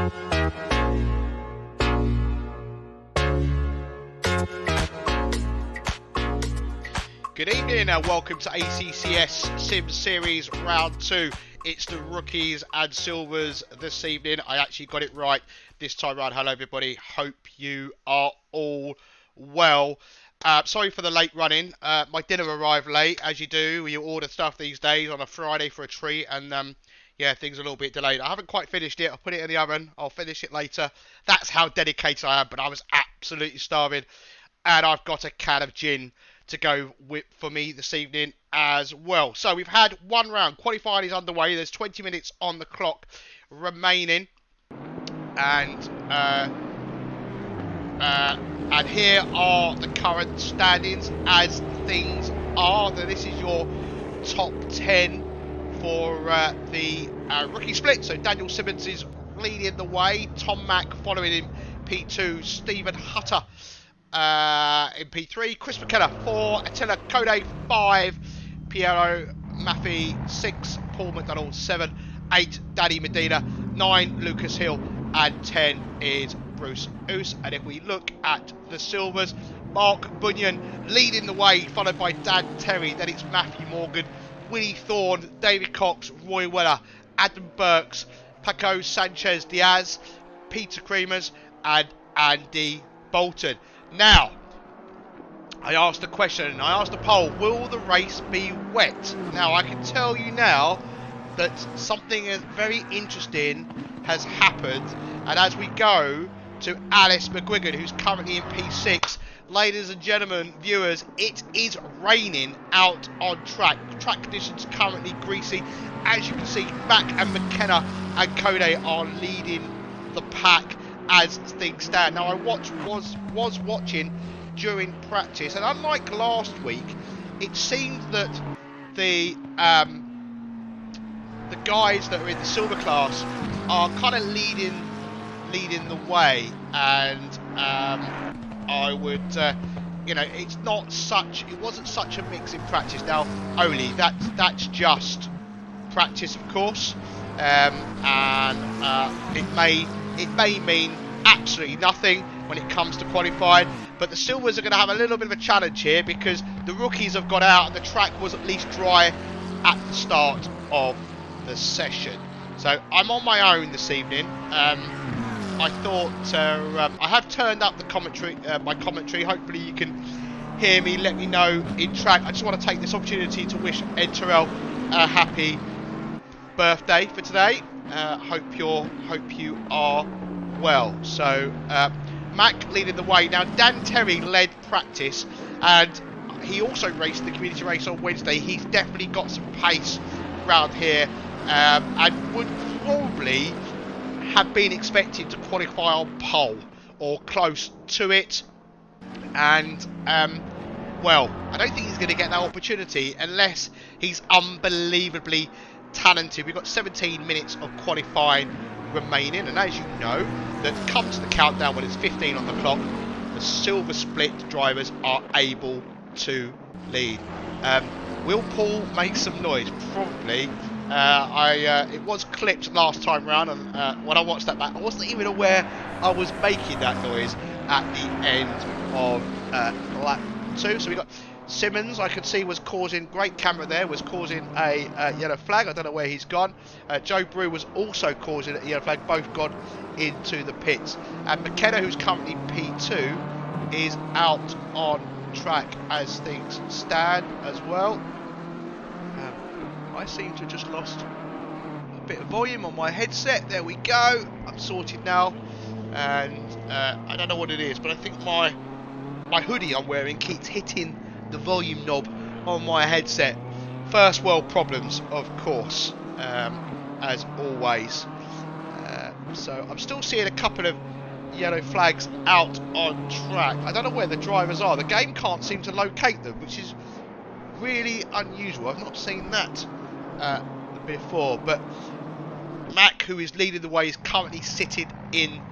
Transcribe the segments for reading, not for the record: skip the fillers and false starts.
Good evening and welcome to ACCS Sim Series Round 2. It's the rookies and silvers this evening. I actually got it right this time round. Hello everybody, hope you are all well. Sorry for the late running. My dinner arrived late, as you do. You order stuff these days on a Friday for a treat, and yeah, things are a little bit delayed. I haven't quite finished it. I'll put it in the oven. I'll finish it later. That's how dedicated I am, but I was absolutely starving. And I've got a can of gin to go with for me this evening as well. So we've had one round. Qualifying is underway. There's 20 minutes on the clock remaining. And here are the current standings as things are. This is your top 10 for the rookie split. So Daniel Simmons is leading the way. Tom Mack following him, P2. Stephen Hutter in P3, Chris McKenna 4, Attila Kode 5, Piero Maffei 6, Paul McDonald 7, 8, Danny Medina 9, Lucas Hill, and 10 is Bruce Oos. And if we look at the silvers, Mark Bunyan leading the way, followed by Dan Terry, then it's Matthew Morgan, Willie Thorne, David Cox, Roy Weller, Adam Burks, Paco Sanchez Diaz, Peter Creamers, and Andy Bolton. Now, I asked a question, I asked a poll, will the race be wet? Now, I can tell you now that something very interesting has happened, and as we go to Alice McGuigan, who's currently in P6, ladies and gentlemen, viewers, it is raining out on track. Track conditions currently greasy. As you can see, Mack and McKenna and Kode are leading the pack as things stand. Now, I was watching during practice, and unlike last week, it seemed that the guys that are in the silver class are kind of leading the way, and I would, it wasn't such a mix in practice. Now, only that's just practice, of course, and it may mean absolutely nothing when it comes to qualifying, but the silvers are going to have a little bit of a challenge here because the rookies have got out and the track was at least dry at the start of the session. So I'm on my own this evening. I thought I have turned up the commentary, my commentary. Hopefully you can hear me. Let me know in track. I just want to take this opportunity to wish Ed Terrell a happy birthday for today. Hope you are well. So Mack leading the way. Now Dan Terry led practice and he also raced the community race on Wednesday. He's definitely got some pace around here and would probably have been expected to qualify on pole or close to it, and well, I don't think he's going to get that opportunity unless he's unbelievably talented. We've got 17 minutes of qualifying remaining, and as you know, that comes to the countdown when it's 15 on the clock, the silver split drivers are able to lead. Will Paul make some noise? Probably. It was clipped last time round, and when I watched that back, I wasn't even aware I was making that noise at the end of lap 2. So we got Simmons, I could see, was causing, great camera there, was causing a yellow flag. I don't know where he's gone. Joe Brew was also causing a yellow flag. Both gone into the pits. And McKenna, who's currently P2, is out on track as things stand as well. I seem to have just lost a bit of volume on my headset. There we go. I'm sorted now. And I don't know what it is, but I think my hoodie I'm wearing keeps hitting the volume knob on my headset. First world problems, of course, as always. So I'm still seeing a couple of yellow flags out on track. I don't know where the drivers are. The game can't seem to locate them, which is really unusual. I've not seen that before. But Mack, who is leading the way, is currently sitting in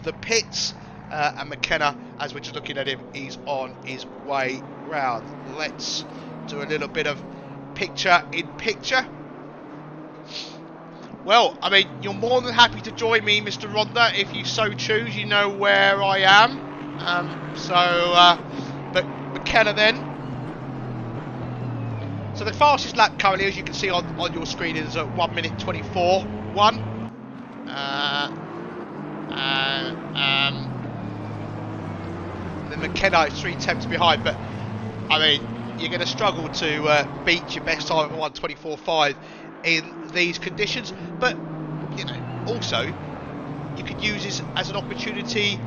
the pits. And McKenna, as we're just looking at him, he's on his way round. Let's do a little bit of picture in picture Well, I mean, you're more than happy to join me, Mr. Ronda, if you so choose. You know where I am. But McKenna then. So the fastest lap currently, as you can see on your screen, is at 1 minute 24.1. Then McKenna is 3 tenths behind, but I mean, you're going to struggle to beat your best time of 1:24.5 in these conditions. But you know, also you could use this as an opportunity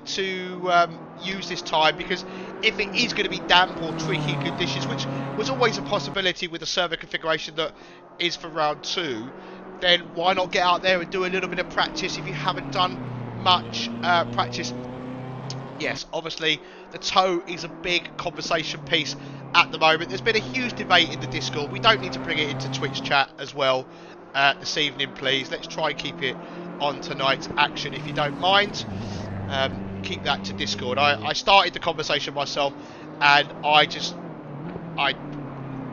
to use this time, because if it is going to be damp or tricky conditions, which was always a possibility with the server configuration that is for round 2, then why not get out there and do a little bit of practice if you haven't done much practice. Yes, obviously the toe is a big conversation piece at the moment. There's been a huge debate in the Discord. We don't need to bring it into Twitch chat as well this evening, please. Let's try and keep it on tonight's action, if you don't mind. Keep that to Discord. I started the conversation myself, and I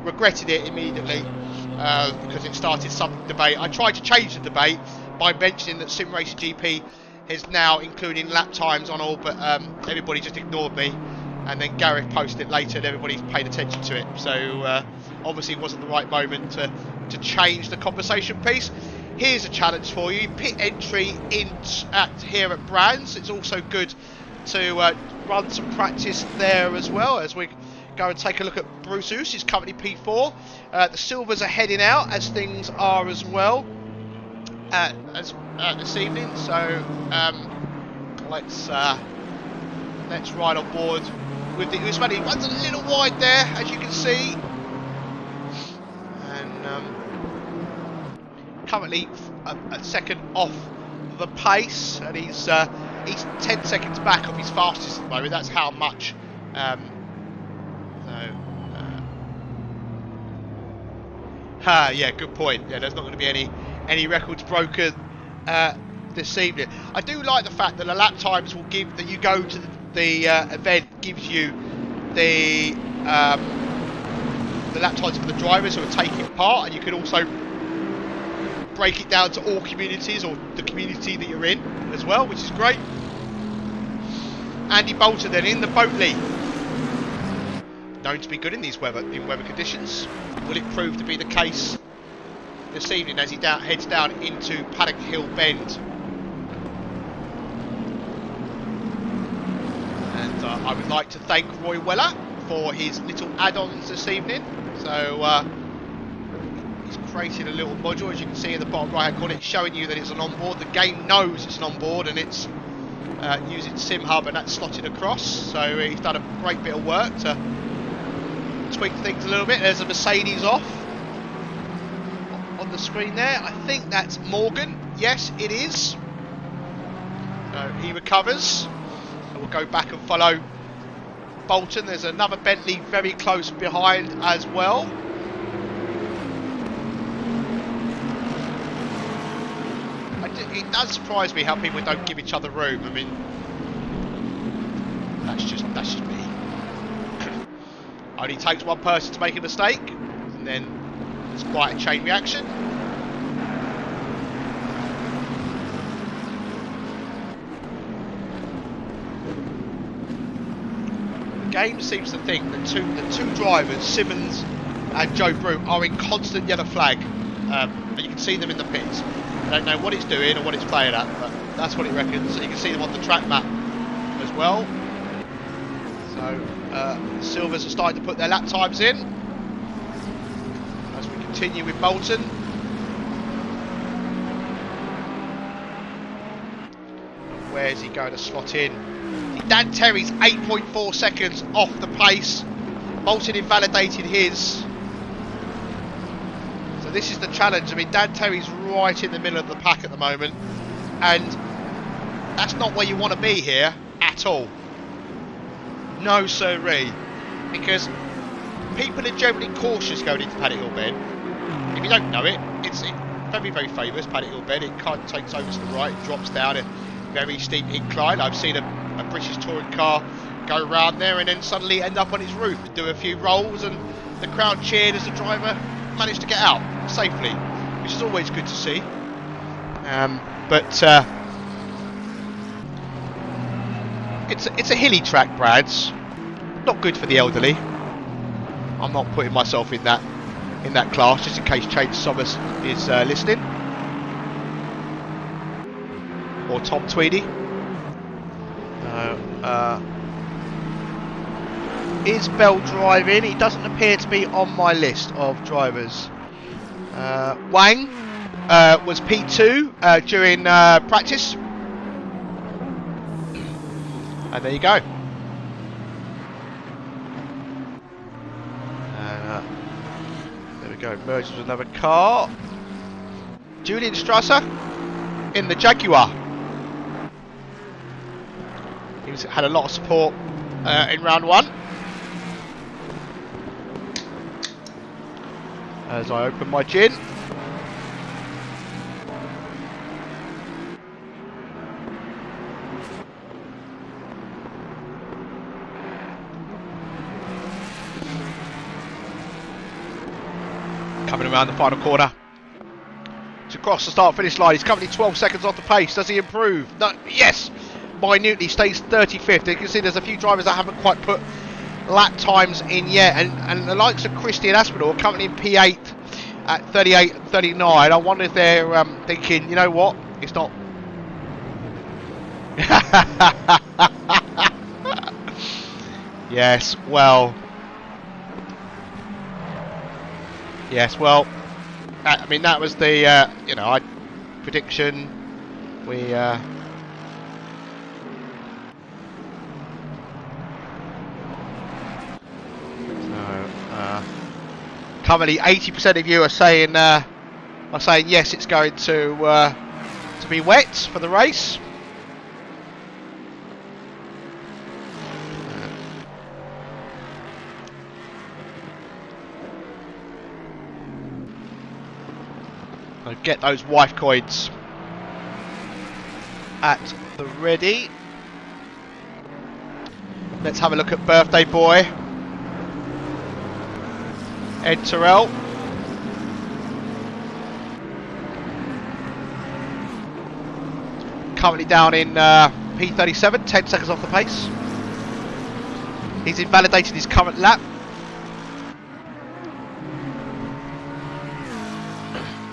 regretted it immediately because it started some debate. I tried to change the debate by mentioning that Sim Racing GP is now including lap times on all, but everybody just ignored me, and then Gareth posted it later and everybody paid attention to it. So obviously it wasn't the right moment to change the conversation piece. Here's a challenge for you: pit entry here at Brands. It's also good to run some practice there as well, as we go and take a look at Bruce Oos. He's currently P4. The Silvers are heading out, as things are as well this evening. So let's ride on board with the Oosman. He runs a little wide there, as you can see, and currently a second off the pace, and he's 10 seconds back of his fastest at the moment. That's how much. Yeah, good point. Yeah, there's not going to be any records broken this evening. I do like the fact that the lap times will give that you go to the event gives you the lap times for the drivers who are taking part, and you can also break it down to all communities, or the community that you're in as well, which is great. Andy Bolton then in the boat lead, known to be good in these weather conditions. Will it prove to be the case this evening as he heads down into Paddock Hill Bend? And I would like to thank Roy Weller for his little add-ons this evening. So he's created a little module, as you can see in the bottom right hand corner. It's showing you that it's an onboard. The game knows it's an onboard, and it's using SimHub, and that's slotted across. So he's done a great bit of work to tweak things a little bit. There's a Mercedes off on the screen there. I think that's Morgan. Yes, it is. So he recovers. And we'll go back and follow Bolton. There's another Bentley very close behind as well. It does surprise me how people don't give each other room. I mean, that's just me. Only takes one person to make a mistake, and then there's quite a chain reaction. The game seems to think that the two drivers, Simmons and Joe Brute, are in constant yellow flag, and you can see them in the pits. I don't know what it's doing or what it's playing at, but that's what it reckons. So you can see them on the track map as well. So Silvers are starting to put their lap times in as we continue with Bolton. Where's he going to slot in? Dan Terry's 8.4 seconds off the pace. Bolton invalidated his. So this is the challenge. I mean, Dan Terry's right in the middle of the pack at the moment, and that's not where you want to be here at all. No sirree, because people are generally cautious going into Paddock Hill Bend. If you don't know it, it's very, very famous, Paddock Hill Bend. It kind of takes over to the right, it drops down a very steep incline. I've seen a British touring car go around there and then suddenly end up on its roof and do a few rolls, and the crowd cheered as the driver managed to get out safely, which is always good to see. But it's a hilly track, Brads. Not good for the elderly. I'm not putting myself in that class, just in case Chase Thomas is listening, or Tom Tweedy. Is Bell driving? He doesn't appear to be on my list of drivers. Wang was P2 during practice, and there you go. There we go. Merges with another car. Julian Strasser in the Jaguar. He had a lot of support in round one. As I open my gin. Coming around the final corner. To cross the start-finish line. He's currently 12 seconds off the pace. Does he improve? No. Yes! Minutely stays 35th. You can see there's a few drivers that haven't quite put lap times in yet, and the likes of Christian Aspinall currently in P8 at 38 and 39. I wonder if they're thinking, you know what, it's not. Yes, well, I mean, that was the prediction. We currently 80% of you are saying yes, it's going to be wet for the race. So get those wife coins at the ready. Let's have a look at birthday boy Ed Terrell. Currently down in P37, 10 seconds off the pace. He's invalidated his current lap.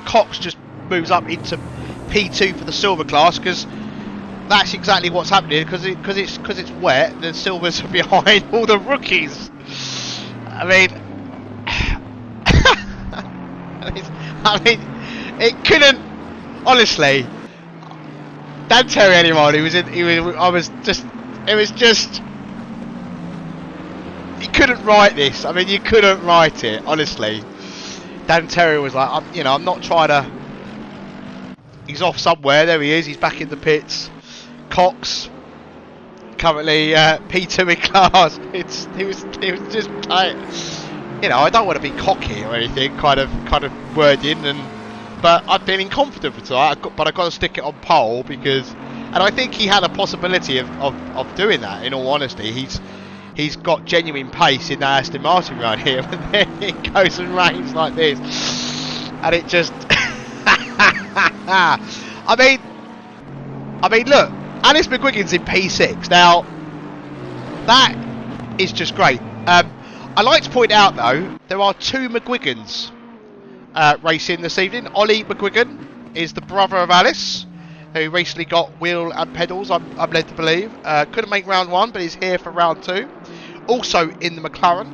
Cox just moves up into P2 for the silver class, because that's exactly what's happening, because it's wet. The silvers are behind all the rookies. I mean, it couldn't, honestly. Dan Terry, anyone who was in, it was just, you couldn't write this. I mean, you couldn't write it, honestly. Dan Terry was like, I'm not trying to. He's off somewhere. There he is. He's back in the pits. Cox, currently P2 in class. He was just like, I don't want to be cocky or anything, kind of wording, but I've been confident for tonight. But I got to stick it on pole because, and I think he had a possibility of doing that. In all honesty, he's got genuine pace in that Aston Martin right here, but then it goes and rains like this, and it just. I mean, look, Alice McGuigan's in P6 now. That is just great. I'd like to point out though, there are two McGuigans racing this evening. Ollie McGuigan is the brother of Alice, who recently got wheel and pedals, I'm led to believe. Couldn't make round one, but he's here for round two. Also in the McLaren.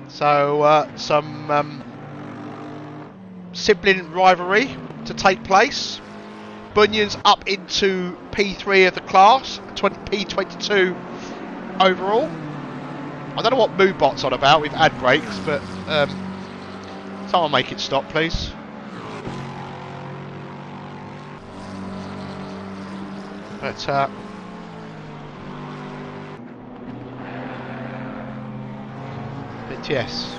So some sibling rivalry to take place. Bunyan's up into P3 of the class, P22 overall. I don't know what Moobot's on about with ad breaks, but someone make it stop, please. But yes,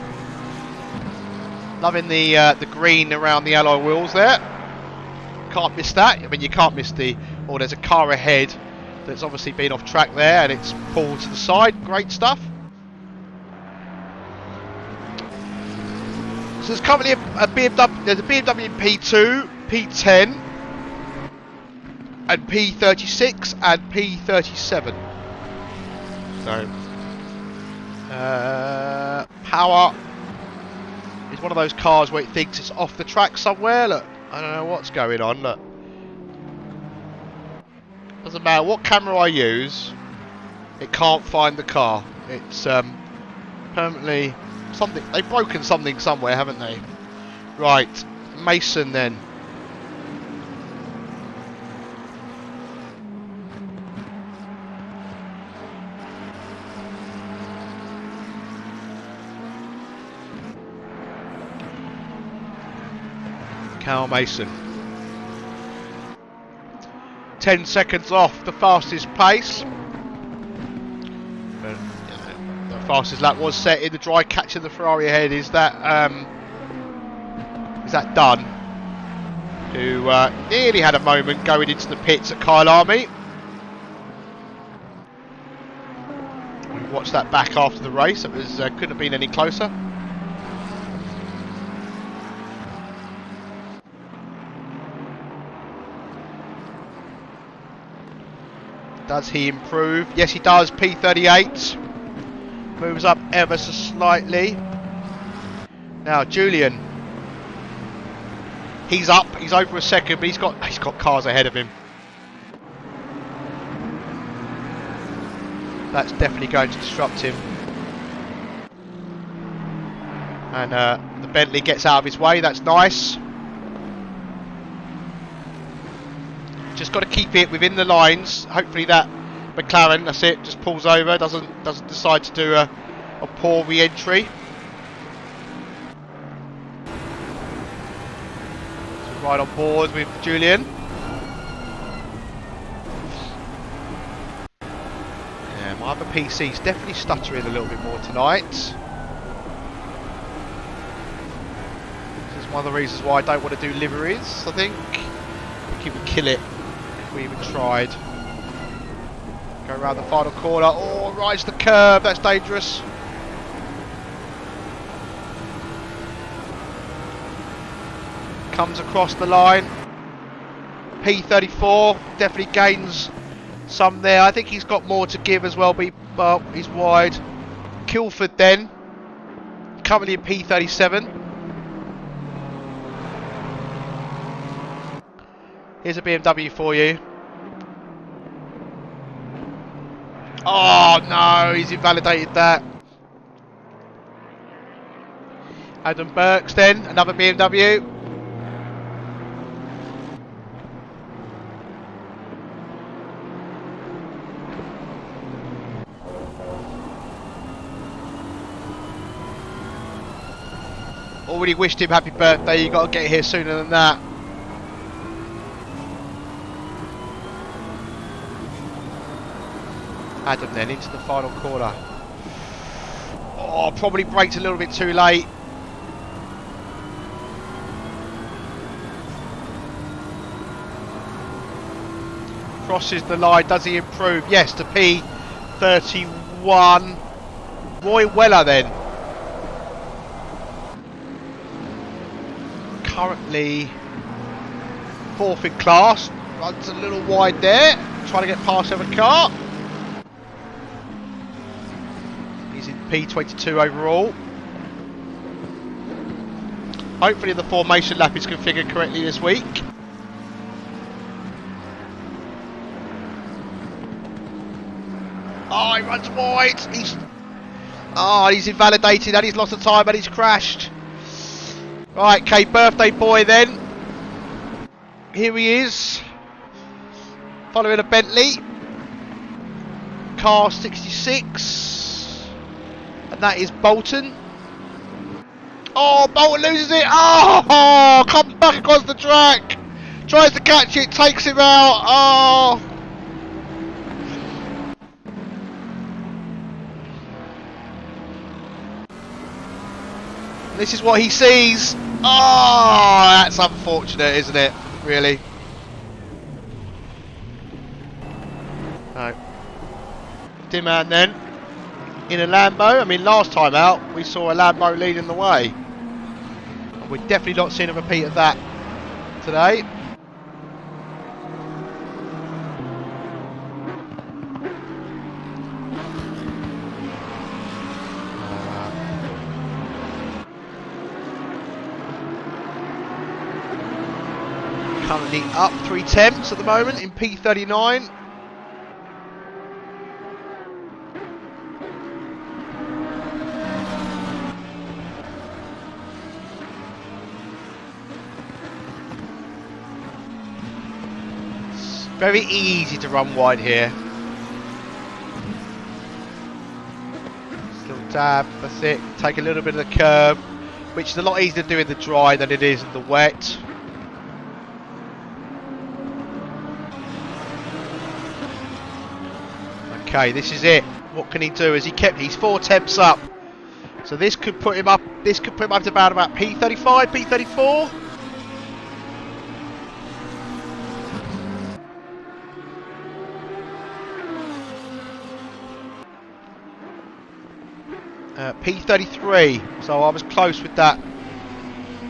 loving the green around the alloy wheels there. Can't miss that. I mean, you can't miss there's a car ahead that's obviously been off track there, and it's pulled to the side. Great stuff. So there's currently a BMW, there's a BMW P2, P10, and P36 and P37. So, power is one of those cars where it thinks it's off the track somewhere. Look, I don't know what's going on. Look, doesn't matter what camera I use, it can't find the car. It's permanently something. They've broken something somewhere, haven't they? Right, Mason then. Carl Mason. 10 seconds off the fastest pace. But, the fastest lap was set in the dry. Catching the Ferrari ahead. Is that done? Who nearly had a moment going into the pits at Kyle Army. We watched that back after the race. It was couldn't have been any closer. Does he improve? Yes, he does. P38 moves up ever so slightly. Now Julian, he's up. He's over a second, but he's got cars ahead of him. That's definitely going to disrupt him. And the Bentley gets out of his way. That's nice. Just got to keep it within the lines. Hopefully that McLaren, that's it, just pulls over, doesn't decide to do a poor re-entry. So right on board with Julian. Yeah, my other PC's definitely stuttering a little bit more tonight. This is one of the reasons why I don't want to do liveries, I think. I think it would kill it. We even tried. Go around the final corner. Oh, rides the curb. That's dangerous. Comes across the line. P34 definitely gains some there. I think he's got more to give as well, but he's wide. Kilford then. Currently in P37. Here's a BMW for you. Oh no, he's invalidated that. Adam Burks then, another BMW. Already wished him happy birthday, you got to get here sooner than that. Adam then into the final corner. Oh, probably braked a little bit too late. Crosses the line. Does he improve? Yes, to P31. Roy Weller then. Currently fourth in class. Runs a little wide there. Trying to get past every car. P22 overall. Hopefully the formation lap is configured correctly this week. Oh, he runs wide. He's invalidated and he's lost the time and he's crashed. Right, okay, birthday boy then. Here he is. Following a Bentley. Car 66. And that is Bolton. Oh, Bolton loses it. Oh, comes back across the track. Tries to catch it, takes him out. Oh. This is what he sees. Oh, that's unfortunate, isn't it? Really. No. Dimman then. In a Lambo. I mean, last time out, we saw a Lambo leading the way. We're definitely not seeing a repeat of that today. Currently up 3/10 at the moment in P39. It's very easy to run wide here. Little dab, that's it. Take a little bit of the curb, which is a lot easier to do in the dry than it is in the wet. Okay, this is it. What can he do? He's 4 temps up. So this could put him up. This could put him up to about P35, P34. P33. So I was close with that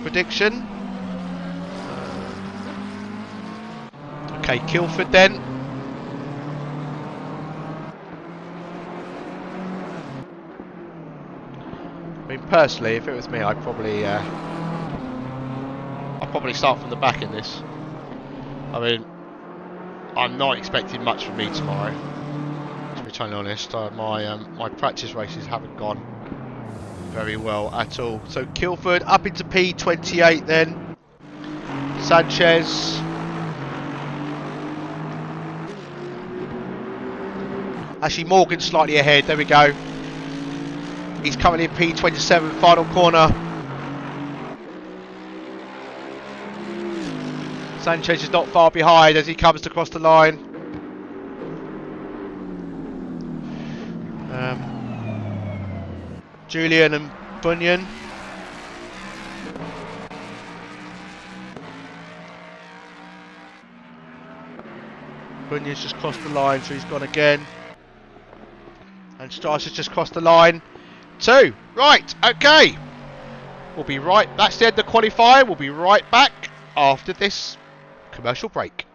prediction. Okay, Kilford then. I mean, personally, if it was me, I'd probably start from the back in this. I mean, I'm not expecting much from me tomorrow, to be totally honest. My practice races haven't gone very well at all. So Kilford up into P28 then. Sanchez. Actually, Morgan's slightly ahead. There we go. He's currently in P27, final corner. Sanchez is not far behind as he comes to cross the line. Julian and Bunyan. Bunyan's just crossed the line, so he's gone again. And Strauss has just crossed the line. 2. Right, okay. We'll be right. That's the end of qualifying. We'll be right back after this commercial break.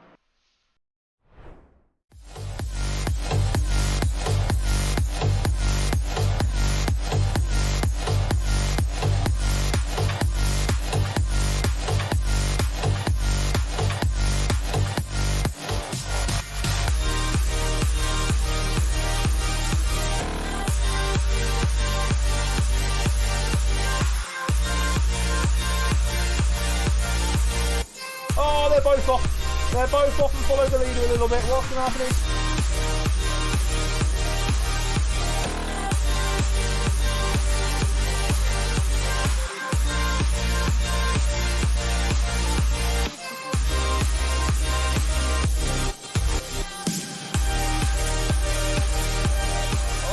They're both off and follow the leader a little bit. What's happening?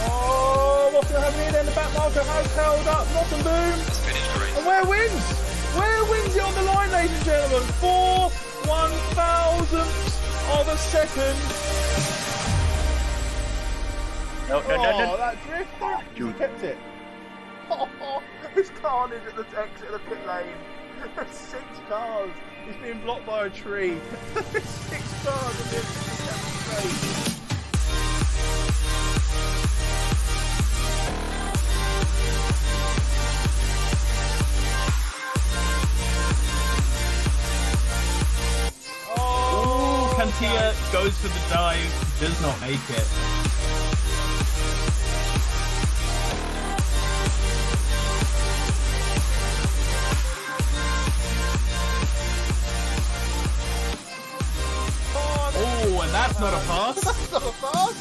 Oh, what's going to happen here then? The back marker has held up. Not and boom. And where wins? Where wins it on the line, ladies and gentlemen? 4 1,000ths of a second. No. That drift. You kept it. Oh, there's carnage at the exit of the pit lane. There's 6 cars. He's being blocked by a tree. There's 6 cars in this straight. Cantia goes for the dive, does not make it. Oh, and that's not a pass. That's not a pass.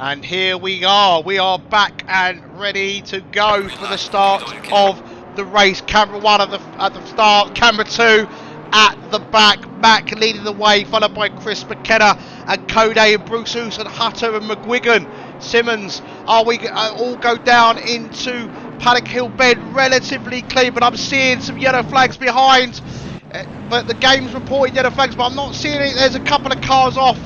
And here we are back and ready to go for the start of the race. Camera 1 at the start, camera 2 at the back. Mac leading the way, followed by Chris McKenna and Code and Bruce Oos and Hutter and McGuigan. Simmons, we all go down into Paddock Hill Bend relatively clean, but I'm seeing some yellow flags behind. But the game's reporting yellow flags, but I'm not seeing it. There's a couple of cars off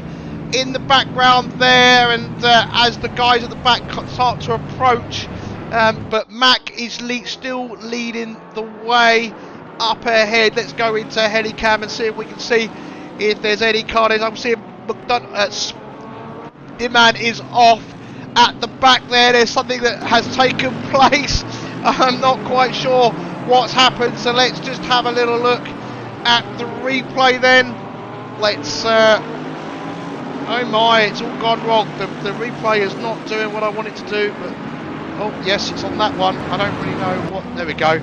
in the background there, and as the guys at the back start to approach, but Mac is still leading the way up ahead. Let's go into Helicam and see if we can see if there's any car. I'm seeing Diman is off at the back there. There's something that has taken place. I'm not quite sure what's happened, so let's just have a little look at the replay then. Let's oh my, it's all gone wrong. The replay is not doing what I want it to do, but oh yes, it's on that one. I don't really know what. There we go.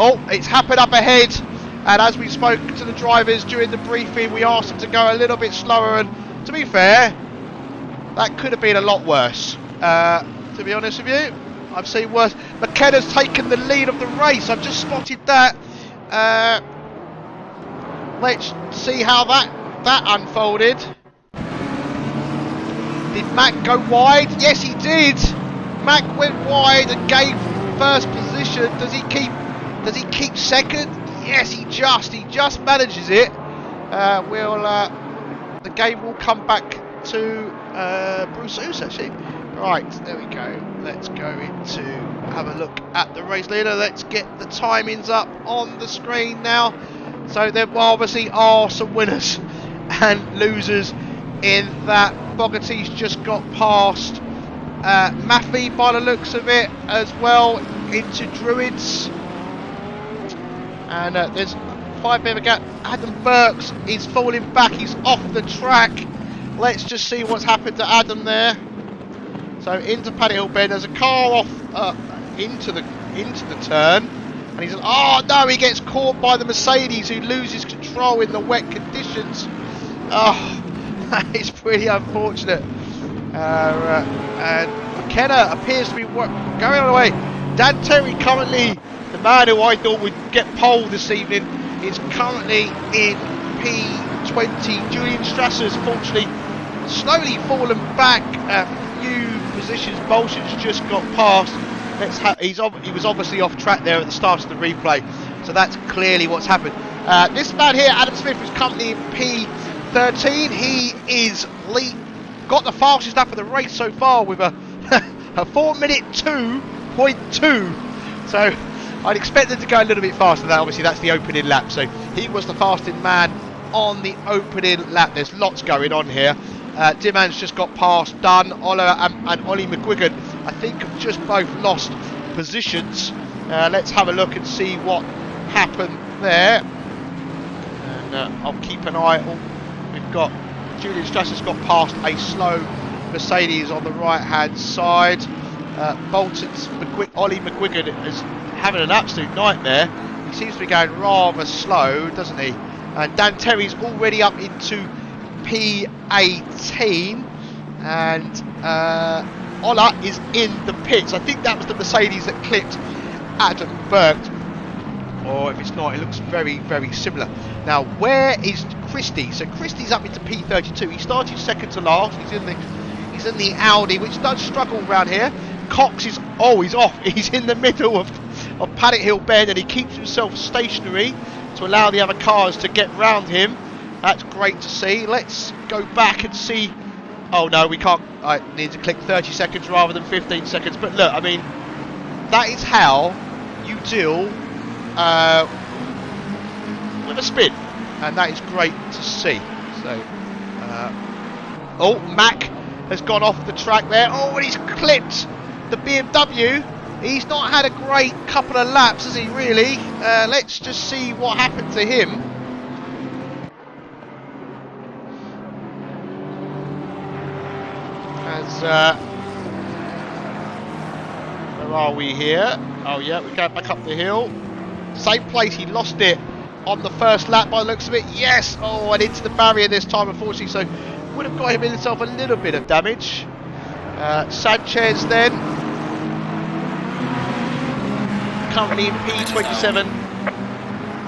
Oh, it's happened up ahead, and as we spoke to the drivers during the briefing, we asked them to go a little bit slower, and to be fair, that could have been a lot worse. To be honest with you, I've seen worse. McKenna's taken the lead of the race. I've just spotted that. Let's see how that unfolded. Did Mac go wide? Yes, he did. Mac went wide and gave first position. Does he keep second? Yes, he just manages it. The game will come back to Bruce Oos actually. Right, there we go. Let's go into have a look at the race leader. Let's get the timings up on the screen now. So there obviously are some winners and losers in that. Fogarty's just got past Maffey by the looks of it as well into Druids, and there's 5 bit of a gap. Adam Burks is falling back, he's off the track. Let's just see what's happened to Adam there. So into Paddy Hill Bend, there's a car off into the turn, and he's oh no, he gets caught by the Mercedes, who loses control in the wet conditions. Oh, that is pretty unfortunate. And McKenna appears to be going on the way. Dan Terry, currently the man who I thought would get pole this evening, is currently in P20. Julian Strasser's fortunately slowly fallen back a few positions. Bolson's just got past. He was obviously off track there at the start of the replay, so that's clearly what's happened. This man here, Adam Smith, is currently in P13. He is got the fastest lap of the race so far with a 4-minute 2.2. So I'd expect them to go a little bit faster than that. Obviously that's the opening lap, so he was the fastest man on the opening lap. There's lots going on here. Diman's just got past Dunn, Ola and Ollie McGuigan. I think have just both lost positions. Let's have a look and see what happened there. And I'll keep an eye on. We've got Julian Strasser's got past a slow Mercedes on the right hand side. Bolton's Ollie McGuigan is having an absolute nightmare. He seems to be going rather slow, doesn't he? And Dan Terry's already up into P18, and Ola is in the pits. I think that was the Mercedes that clipped Adam Burke, or if it's not, it looks very, very similar. Now, where is Christie? So Christie's up into P32. He started second to last. He's in the Audi, which does struggle around here. Cox is he's off. He's in the middle of Paddock Hill Bend, and he keeps himself stationary to allow the other cars to get round him. That's great to see. Let's go back and see. Oh no, we can't. I need to click 30 seconds rather than 15 seconds. But look, I mean, that is how you deal with a spin, and that is great to see. So, Mac has gone off the track there. Oh, and he's clipped the BMW. He's not had a great couple of laps, has he, really? Let's just see what happened to him. As where are we here? Oh yeah, we go back up the hill. Same place, he lost it on the first lap by the looks of it. Yes! Oh, and into the barrier this time, unfortunately, so would have got himself a little bit of damage. Sanchez then, currently in P27.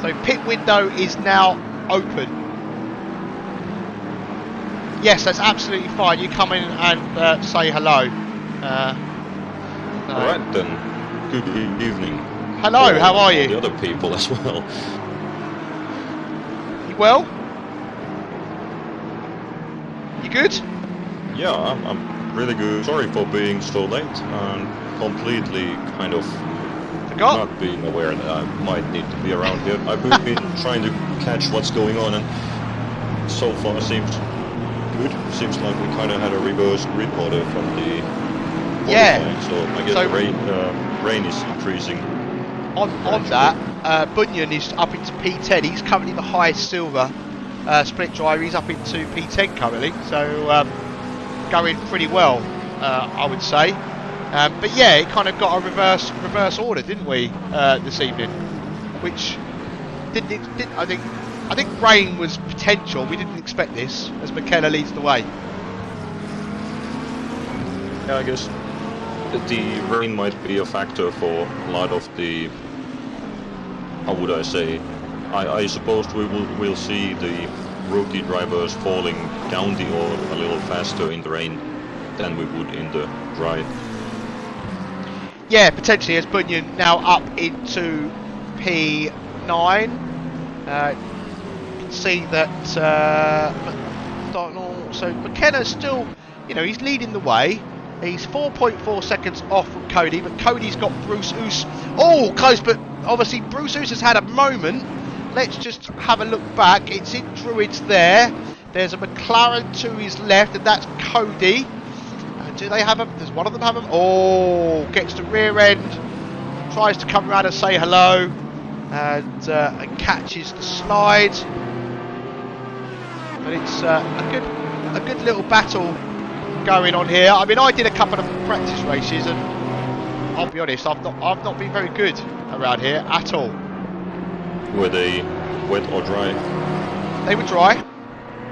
So pit window is now open. Yes, that's absolutely fine. You come in and say hello. No. Alright then, good evening. Hello, how are All you? the other people as well. You well? You good? Yeah, I'm really good. Sorry for being so late and completely kind of Forgot? not being aware that I might need to be around here. I've been trying to catch what's going on, and so far seems good. Seems like we kind of had a reverse grid order from the qualifying, so I guess So- the rain is increasing. On that, Bunyan is up into P10. He's currently the highest silver split driver. He's up into P10 currently, so going pretty well, I would say. But yeah, it kind of got a reverse order, didn't we, this evening? Which didn't I think rain was potential. We didn't expect this as McKenna leads the way. Yeah, I guess the rain might be a factor for a lot of the, how would I say, I suppose we'll see the rookie drivers falling down the order a little faster in the rain than we would in the dry. Yeah, potentially, as Bunyan now up into P9. You can see that McDonald, so McKenna's still, he's leading the way. He's 4.4 seconds off from Cody, but Cody's got Bruce Oos. Oh, close, but obviously Bruce Oos has had a moment. Let's just have a look back. It's in Druids there. There's a McLaren to his left, and that's Cody. Do they have him? Does one of them have him? Oh, gets to rear end, tries to come around and say hello, and catches the slide. But it's a good little battle going on here. I mean, I did a couple of practice races, and I'll be honest, I've not been very good around here at all. Were they wet or dry? They were dry.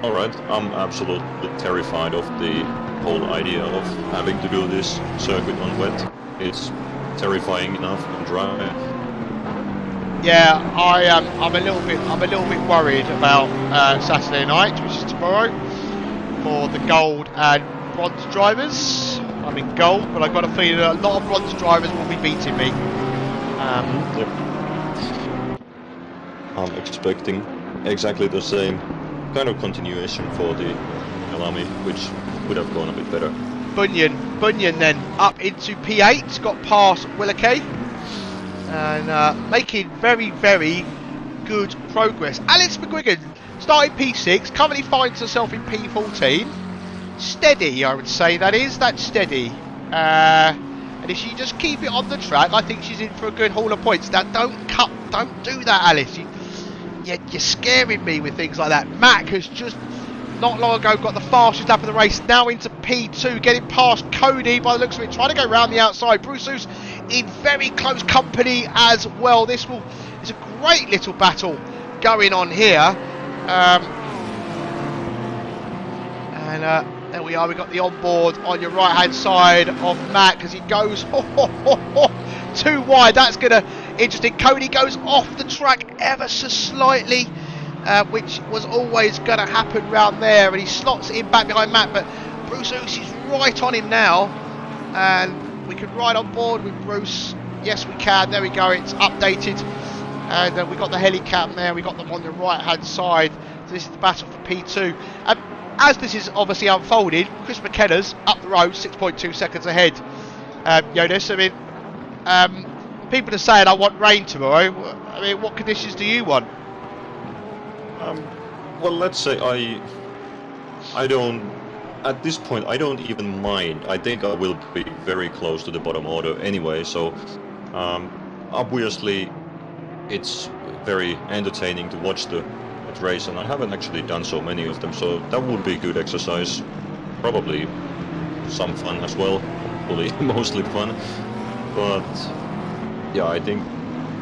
Alright, I'm absolutely terrified of the whole idea of having to do this circuit on wet. It's terrifying enough and dry. Yeah, I'm a little bit worried about Saturday night, which is tomorrow, for the gold and bronze drivers. I'm in gold, but I've got a feeling a lot of bronze drivers will be beating me. Yep. I'm expecting exactly the same kind of continuation for the Alami, which would have gone a bit better. Bunyan then up into P8, got past Willoughby, and making very, very good progress. Alex McGuigan started P6, currently finds herself in P14. Steady, I would say that's steady. And if she just keep it on the track, I think she's in for a good haul of points. Now, don't do that, Alice. You're scaring me with things like that. Mac has just not long ago got the fastest lap of the race, now into P2, getting past Cody by the looks of it, trying to go round the outside. Bruce Oos in very close company as well. It's a great little battle going on here. And there we are, we've got the onboard on your right hand side of Mac as he goes too wide. That's gonna interesting. Cody goes off the track ever so slightly, which was always going to happen round there, and he slots it in back behind Matt, but Bruce Oos is right on him now, and we can ride on board with Bruce. Yes, we can. There we go, it's updated, and we got the helicam there, we got them on the right hand side. So this is the battle for P2. As this is obviously unfolded, Chris McKenna's up the road 6.2 seconds ahead. Jonas, I mean, people are saying I want rain tomorrow. I mean, what conditions do you want? Well, let's say I don't, at this point, I don't even mind. I think I will be very close to the bottom order anyway, so obviously it's very entertaining to watch the race, and I haven't actually done so many of them, so that would be good exercise. Probably some fun as well, hopefully mostly fun. But yeah, I think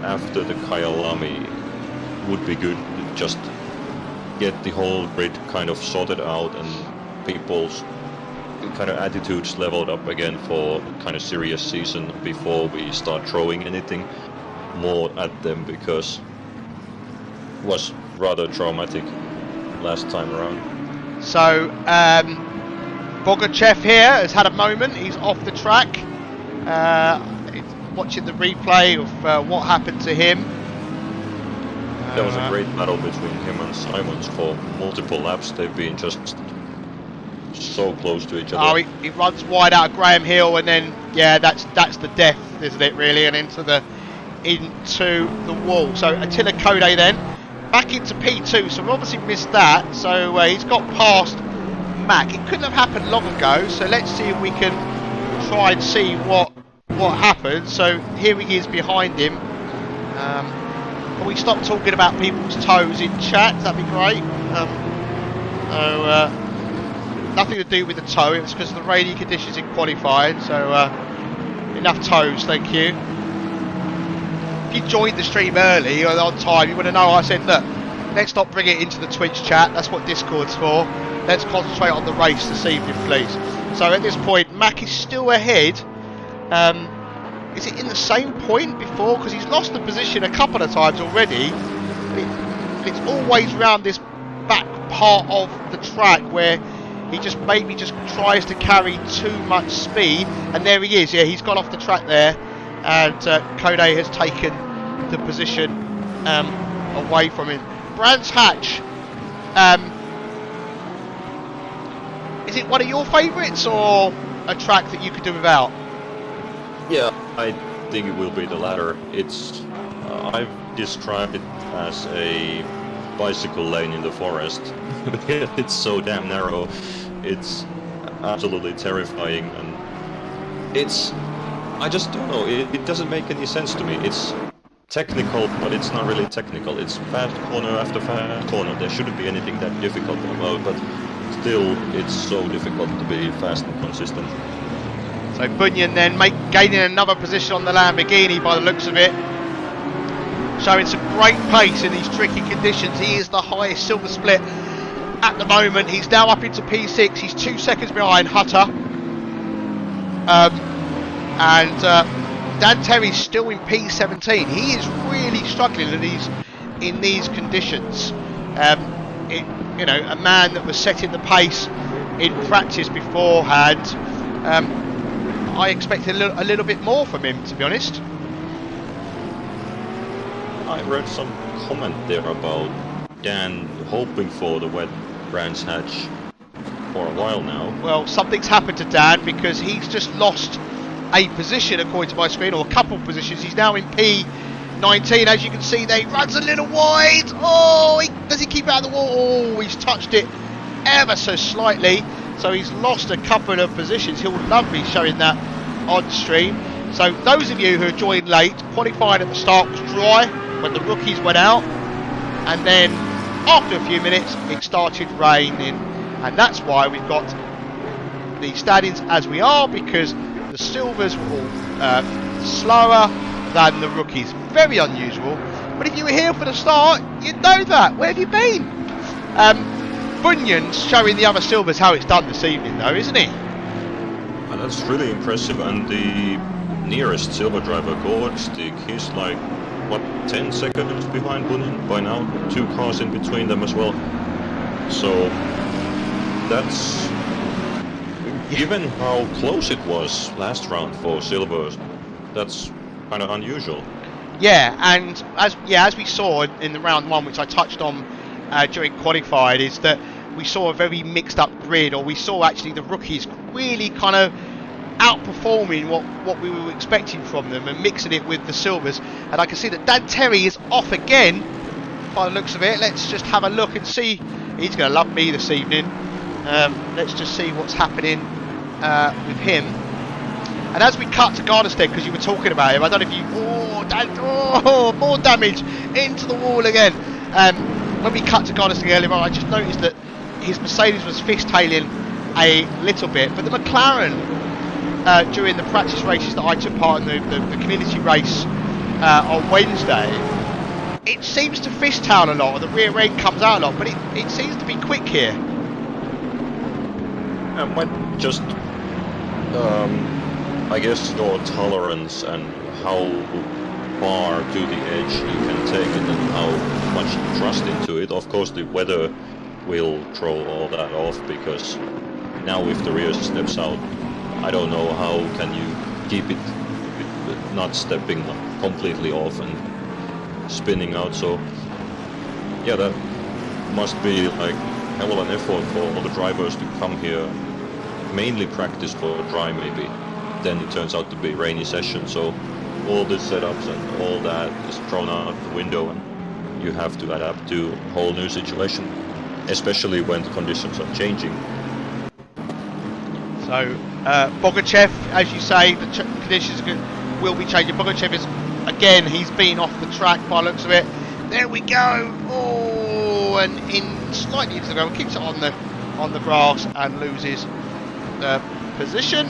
after the Kyalami would be good to just get the whole grid kind of sorted out and people's kind of attitudes leveled up again for kind of serious season before we start throwing anything more at them, because it was rather traumatic last time around. So Bogachev here has had a moment. He's off the track. Watching the replay of what happened to him. There was a great battle between him and Simons for multiple laps. They've been just so close to each other. Oh, he runs wide out of Graham Hill, and then that's the death, isn't it? Really, and into the wall. So Attila Kode then back into P2. So we obviously missed that. So he's got past Mac. It couldn't have happened long ago. So let's see if we can try and see what happened. So here he is behind him. Can we stop talking about people's toes in chat? That'd be great. Nothing to do with the toe. It was because of the rainy conditions in qualifying. So enough toes, thank you. If you joined the stream early or on time, you would have known I said, look, let's not bring it into the Twitch chat. That's what Discord's for. Let's concentrate on the race this evening, please. So at this point, Mac is still ahead. Is it in the same point before? Because he's lost the position a couple of times already. It's always round this back part of the track where he just tries to carry too much speed. And there he is. Yeah, he's got off the track there. And Kode has taken the position away from him. Brands Hatch. Is it one of your favourites or a track that you could do without? Yeah, I think it will be the latter. It's I've described it as a bicycle lane in the forest. It's so damn narrow. It's absolutely terrifying, and I just don't know. It doesn't make any sense to me. It's technical, but it's not really technical. It's fast corner after fast corner. There shouldn't be anything that difficult about, but still, it's so difficult to be fast and consistent. So Bunyan then gaining another position on the Lamborghini by the looks of it. Showing some great pace in these tricky conditions. He is the highest silver split at the moment. He's now up into P6. He's 2 seconds behind Hutter. And Dan Terry's still in P17. He is really struggling in these conditions. A man that was setting the pace in practice beforehand. I expected a little bit more from him, to be honest. I read some comment there about Dan hoping for the wet Brands Hatch for a while now. Well, something's happened to Dan because he's just lost a position according to my screen, or a couple of positions. He's now in P19, as you can see there. He runs a little wide. Oh, does he keep out of the wall? Oh, he's touched it ever so slightly. So he's lost a couple of positions. He'll love me showing that on stream. So those of you who joined late, qualifying at the start was dry when the rookies went out, and then after a few minutes it started raining, and that's why we've got the standings as we are, because the silvers were all slower than the rookies. Very unusual, but if you were here for the start, you'd know that. Where have you been? Bunyan's showing the other silvers how it's done this evening though, isn't he? And that's really impressive. And the nearest silver driver, Stick, he's like, what, 10 seconds behind Bunyan by now? 2 cars in between them as well. So that's, given how close it was last round for silvers, that's kind of unusual. Yeah, and as we saw in the round 1, which I touched on during qualified, is that we saw a very mixed up grid, or we saw actually the rookies really kind of outperforming what we were expecting from them and mixing it with the silvers. And I can see that Dan Terry is off again by the looks of it. Let's just have a look and see. He's going to love me this evening. Let's just see what's happening with him. And as we cut to Gardenstead, because you were talking about him, I don't know if you... more damage into the wall again. When we cut to Gardenstead earlier on, I just noticed that his Mercedes was fishtailing a little bit, but the McLaren, during the practice races that I took part in, the community race on Wednesday, it seems to fishtail a lot, or the rear end comes out a lot, but it seems to be quick here. Might just, I guess, your tolerance and how far to the edge you can take it and how much trust into it. Of course, the weather will throw all that off, because now if the rear steps out, I don't know how can you keep it not stepping completely off and spinning out. So yeah, that must be like hell of an effort for all the drivers to come here, mainly practice for dry maybe. Then it turns out to be rainy session, so all the setups and all that is thrown out the window, and you have to adapt to a whole new situation, especially when the conditions are changing. So Bogachev, as you say, the conditions will be changing. Bogachev is, again, he's been off the track by the looks of it. There we go. Oh, and in slightly into the ground, keeps it on the grass and loses the position.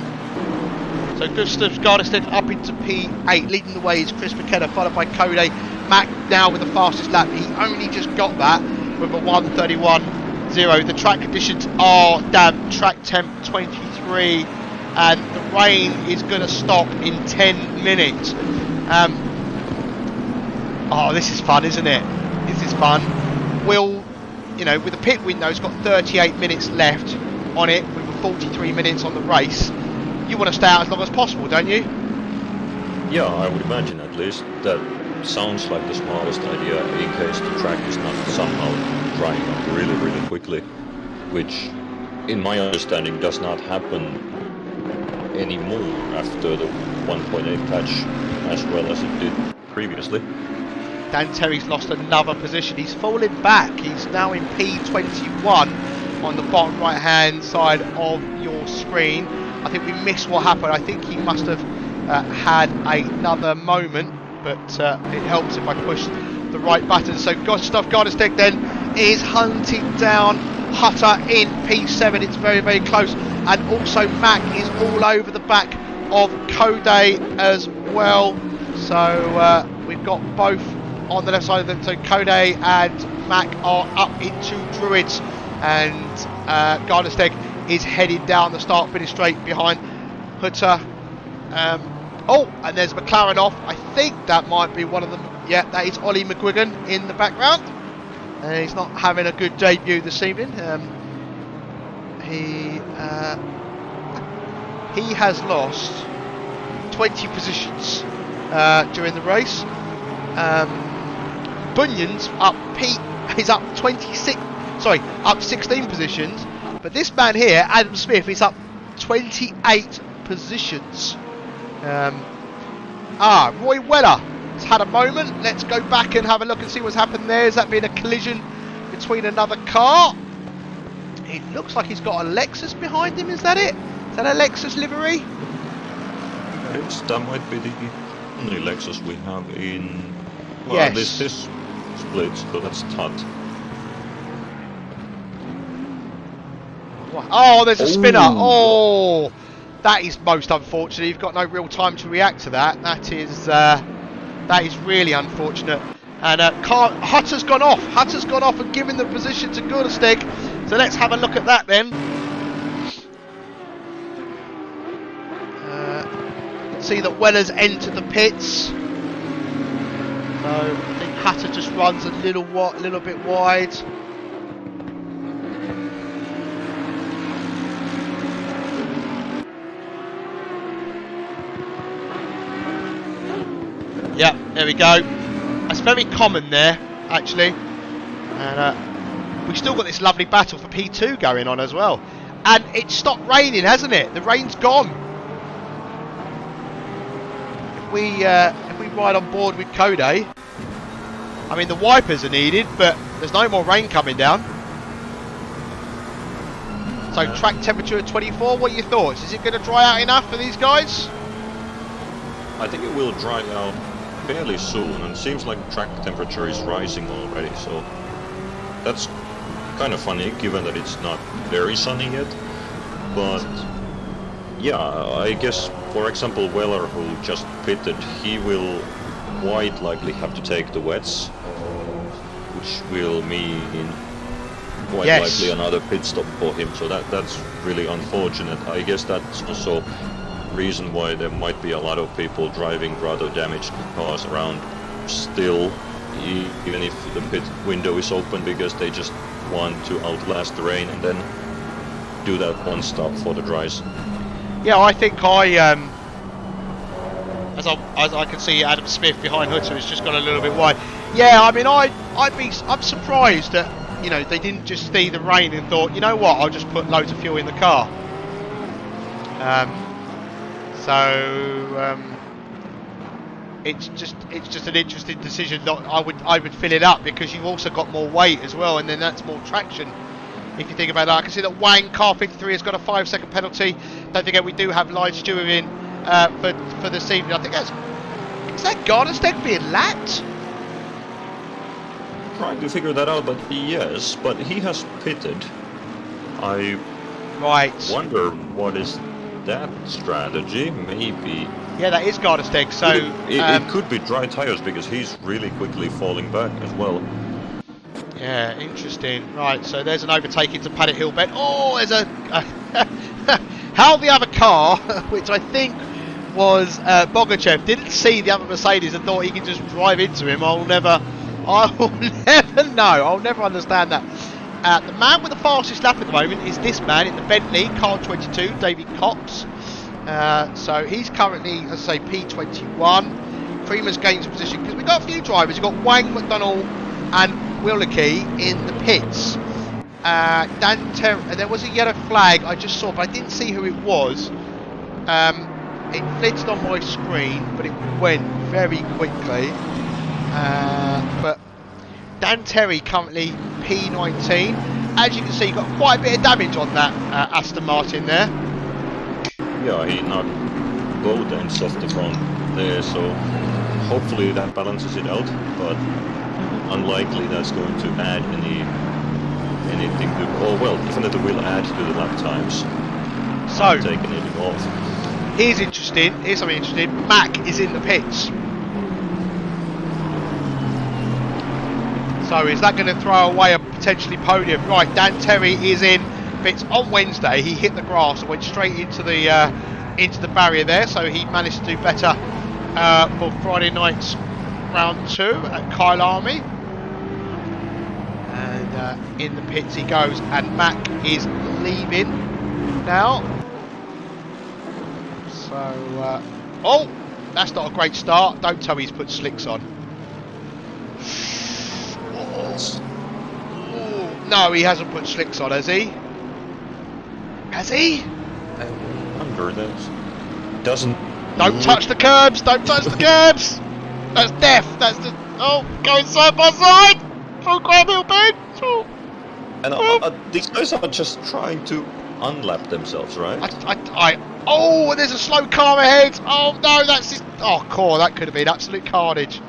So Gustav Gardested up into P8, leading the way is Chris McKenna, followed by Kode. Mac now with the fastest lap. He only just got that with a 1:31.0. The track conditions are damp. Track temp 23, and the rain is going to stop in 10 minutes. Oh, this is fun, isn't it? This is fun. Will, with the pit window's got 38 minutes left on it, with 43 minutes on the race. You want to stay out as long as possible, don't you? Yeah, I would imagine at least. That sounds like the smartest idea in case the track is not somehow drying up really, really quickly, which, in my understanding, does not happen anymore after the 1.8 patch as well as it did previously. Dan Terry's lost another position. He's fallen back. He's now in P21 on the bottom right hand side of your screen. I think we missed what happened. I think he must have had another moment, but it helps if I push the right button. So Gustav Gardested then is hunting down Hutter in P7. It's very, very close. And also Mac is all over the back of Kode as well. So we've got both on the left side of them. So Kode and Mac are up into Druids, and Gardested is headed down the start finish straight behind Hutter. Oh, and there's McLaren off. I think that might be one of them. Yeah, that is Ollie McGuigan in the background. He's not having a good debut this evening. He has lost 20 positions during the race. Bunyan's up 16 positions. But this man here, Adam Smith, is up 28 positions. Roy Weller has had a moment. Let's go back and have a look and see what's happened there. Has that been a collision between another car? It looks like he's got a Lexus behind him. Is that it? Is that a Lexus livery? That might be the only Lexus we have in... Well, yes. This split, so that's Todd. Oh, there's a spinner. Oh, that is most unfortunate. You've got no real time to react to that. That is really unfortunate. And Hutter's gone off. Hutter's gone off and given the position to Gardested. So let's have a look at that then. You can see that Weller's entered the pits. So I think Hutter just runs a little bit wide. Yeah, there we go. That's very common there, actually. And we've still got this lovely battle for P2 going on as well. And it stopped raining, hasn't it? The rain's gone. If we ride on board with Kode, I mean, the wipers are needed, but there's no more rain coming down. So track temperature at 24, what are your thoughts? Is it going to dry out enough for these guys? I think it will dry out fairly soon, and it seems like track temperature is rising already, so that's kind of funny given that it's not very sunny yet. But yeah, I guess, for example, Weller, who just pitted, he will quite likely have to take the wets, which will mean quite Yes. likely another pit stop for him. So that's really unfortunate. I guess that's also reason why there might be a lot of people driving rather damaged cars around still, even if the pit window is open, because they just want to outlast the rain and then do that one stop for the dries. Yeah, I think as I can see Adam Smith behind Hutter has just gone a little bit wide. Yeah, I mean I'm surprised that they didn't just see the rain and thought, you know what, I'll just put loads of fuel in the car. It's just an interesting decision. I would fill it up because you've also got more weight as well, and then that's more traction. If you think about that, I can see that Wang car 53 has got a 5-second penalty. Don't forget we do have live steering for this evening. I think is that Gardensteg being lapped? Trying to figure that out, but yes, but he has pitted. I wonder what is that strategy. Maybe. Yeah, that is Gardensteg. So it could be dry tires because he's really quickly falling back as well. Yeah, interesting. Right, so there's an overtaking to Paddock Hill Bend. Oh, there's how the other car, which I think was Bogachev, didn't see the other Mercedes and thought he could just drive into him. I'll never know. I'll never understand that. The man with the fastest lap at the moment is this man in the Bentley, car 22, David Cox. So he's currently, as I say, P21. Creamer's gained some position because we've got a few drivers. We've got Wang, McDonald and Willicke in the pits. There was a yellow flag I just saw, but I didn't see who it was. It flitted on my screen, but it went very quickly. But Dan Terry currently P19. As you can see, got quite a bit of damage on that Aston Martin there. Yeah, he knocked both ends off the front there, so hopefully that balances it out, but unlikely that's going to add anything to, or well, definitely will add to the lap times. So, taking it off. Here's something interesting. Mac is in the pits. So is that going to throw away a potentially podium? Right, Dan Terry is in pits on Wednesday. He hit the grass and went straight into the barrier there, so he managed to do better for Friday night's round 2 at Kyle Army. And in the pits he goes, and Mac is leaving now. So, oh, that's not a great start. Don't tell me he's put slicks on. Oh, no, he hasn't put slicks on, has he? Has he? I wonder that doesn't. Don't touch the curbs! Don't touch the curbs! That's death. That's just going side by side. Oh, grab Hill Bend. Oh. And these guys are just trying to unlap themselves, right? Oh, there's a slow car ahead. Oh no, that's just. Oh, core. That could have been absolute carnage.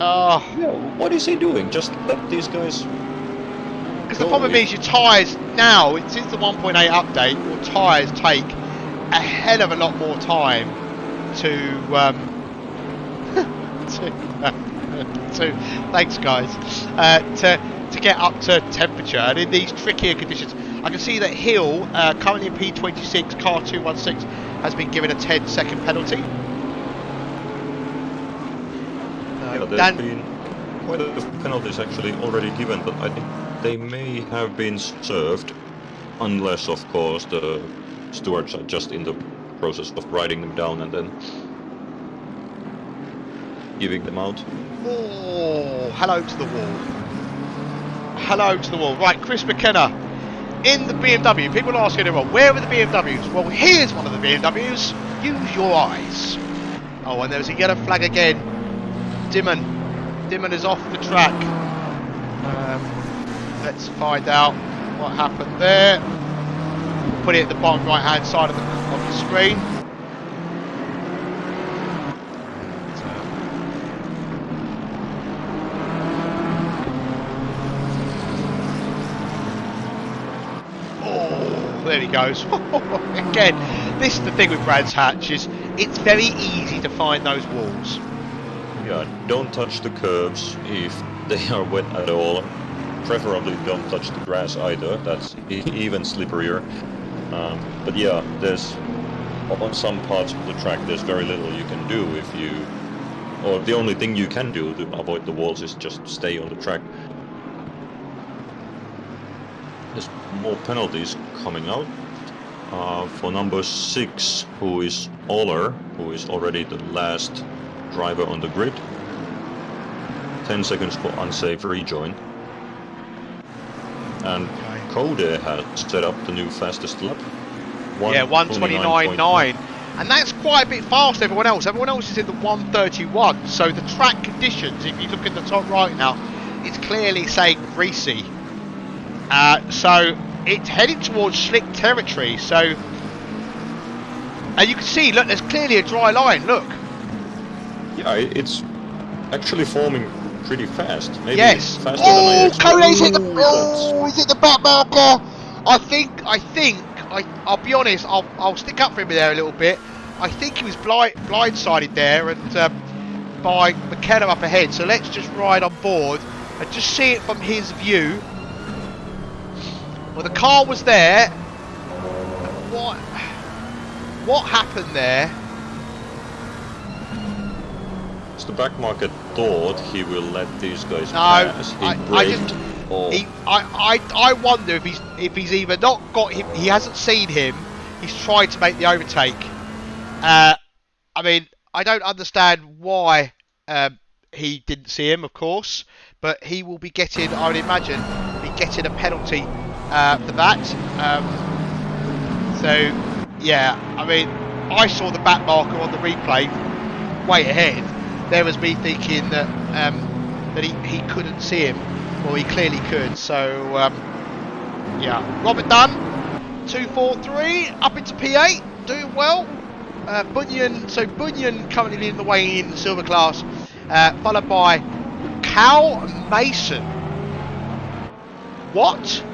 Oh. Yeah, what is he doing? Just let these guys. Because the problem is your tyres now, since the 1.8 update, your tyres take a hell of a lot more time to thanks guys to get up to temperature, and in these trickier conditions. I can see that Hill, currently in P26, car 216, has been given a 10-second penalty. There's been quite a few penalties actually already given, but I think they may have been served, unless of course the stewards are just in the process of writing them down and then giving them out. Oh, hello to the wall. Hello to the wall. Right, Chris McKenna in the BMW. People are asking everyone, where are the BMWs? Well, here's one of the BMWs. Use your eyes. Oh, and there's a yellow flag again. Dimon is off the track. Let's find out what happened there. Put it at the bottom right hand side of the screen. Oh, there he goes. Again, this is the thing with Brands Hatch, is it's very easy to find those walls. Yeah, don't touch the curbs if they are wet at all. preferably don't touch the grass either. That's even slipperier. But yeah, there's on some parts of the track there's very little you can do if you, or the only thing you can do to avoid the walls is just stay on the track. There's more penalties coming out. For number 6, who is Oler, who is already the last driver on the grid. 10 seconds for unsafe rejoin. And Code has set up the new fastest lap. Yeah, 1:29.9. And that's quite a bit fast everyone else. Everyone else is in the 1:31. So the track conditions, if you look at the top right now, it's clearly saying greasy. So it's heading towards slick territory. So, and you can see, look, there's clearly a dry line. Look. Yeah, it's actually forming pretty fast. Maybe yes. Faster than I expected. Cody's hit the. Oh, he's hit the back marker. I'll be honest. I'll stick up for him there a little bit. I think he was blindsided there and by McKenna up ahead. So let's just ride on board and just see it from his view. Well, the car was there. What happened there? So the back market thought he will let these guys pass. I wonder if he's either not got him, he hasn't seen him, he's tried to make the overtake. I mean, I don't understand why he didn't see him, of course, but he will be getting, I would imagine, a penalty for that. So, yeah, I mean, I saw the back marker on the replay way ahead. There was me thinking that that he couldn't see him. Well, he clearly could. So, yeah. Robert Dunn, 243, up into P8, doing well. Bunyan currently leading the way in the silver class, followed by Cal Mason. What?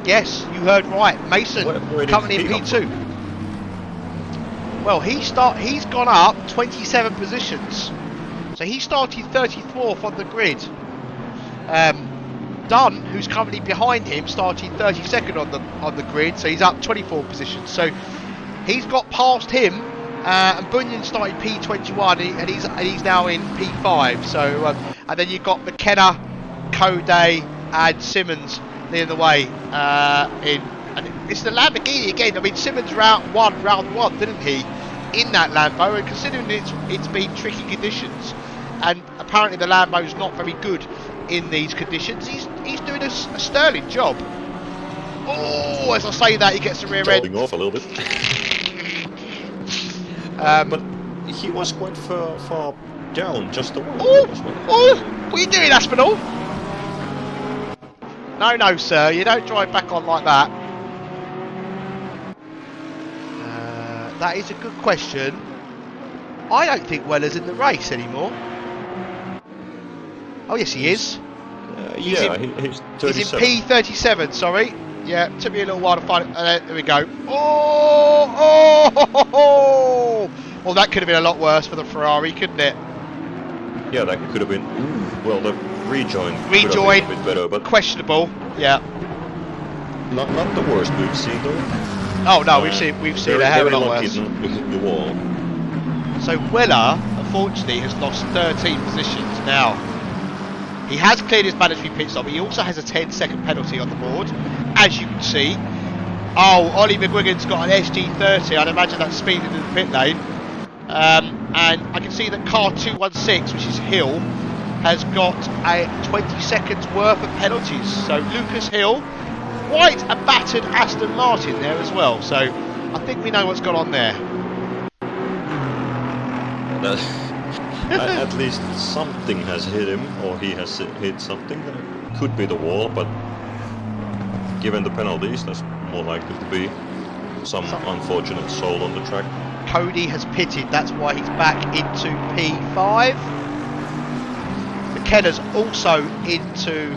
Yes, you heard right. Mason currently in P2. Well, he's gone up 27 positions. So he started 34th on the grid. Dunn, who's currently behind him, started 32nd on the grid, so he's up 24 positions. So he's got past him, and Bunyan started P21, and he's now in P5. So and then you've got McKenna, Coday, and Simmons leading the way in. And it's the Lamborghini again. I mean, Simmons round one, didn't he, in that Lambo? And considering it's been tricky conditions, and apparently the Lambo's not very good in these conditions, he's doing a sterling job. Oh, as I say that, he gets the rear end. Holding off a little bit. But he was quite far down, just the one. Oh, what are you doing, Aspinall? No, sir, you don't drive back on like that. That is a good question. I don't think Weller's in the race anymore. Oh, yes, he is. He's 37. He's in P37, sorry. Yeah, took me a little while to find it. There we go. Oh! Well, that could have been a lot worse for the Ferrari, couldn't it? Yeah, that could have been. Well, the rejoin could have been a bit better, but questionable. Yeah. Not the worst we've seen though. Oh no, we've seen a hell of a lot worse. Not to hit the wall. So Weller, unfortunately, has lost 13 positions now. He has cleared his mandatory pit stop, but he also has a 10-second penalty on the board, as you can see. Oh, Ollie McGuigan's got an SG30. I'd imagine that's speeding in the pit lane. And I can see that car 216, which is Hill, has got a 20 seconds worth of penalties. So Lucas Hill, quite a battered Aston Martin there as well. So I think we know what's gone on there. At least something has hit him, or he has hit something. That could be the wall, but given the penalties, that's more likely to be some unfortunate soul on the track. Cody has pitted, that's why he's back into P5. McKenna's also into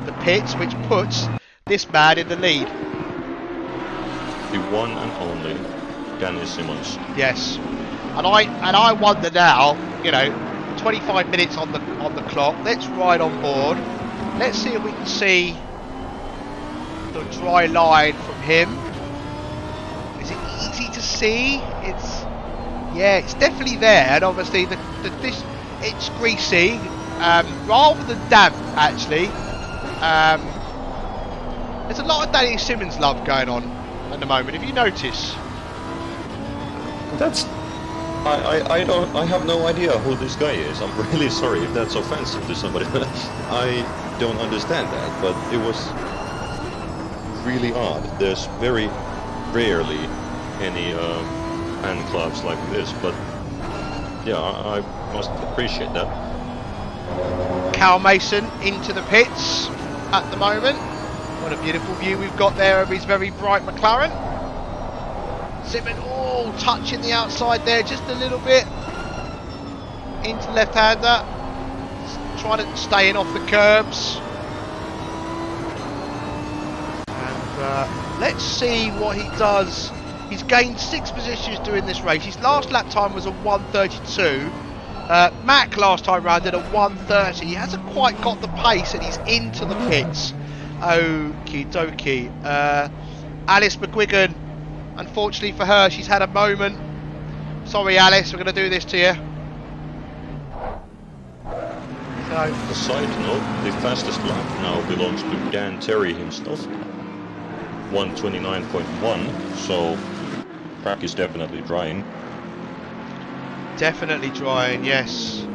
the pits, which puts this man in the lead. The one and only Danny Simmons. Yes. And I wonder now, 25 minutes on the clock. Let's ride on board. let's see if we can see the dry line from him. Is it easy to see? It's definitely there, and obviously it's greasy, rather than damp actually. There's a lot of ACCSimSeries love going on at the moment. If you notice, That's... I have no idea who this guy is. I'm really sorry if that's offensive to somebody. I don't understand that, but it was really odd. There's very rarely any fan clubs like this, but yeah, I must appreciate that. Cal Mason into the pits at the moment. What a beautiful view we've got there of his very bright McLaren. Simmons, touching the outside there just a little bit into left-hander, trying to stay in off the curbs. And let's see what he does. He's gained 6 positions doing this race. His last lap time was a 1:32. Mac last time round did a 1:30. He hasn't quite got the pace, and he's into the pits. Okie dokie. Alice McGuigan, unfortunately for her, she's had a moment. Sorry, Alice, we're going to do this to you. So, A side note, the fastest lap now belongs to Dan Terry himself. 1:29.1, so track is definitely drying. definitely drying, yes.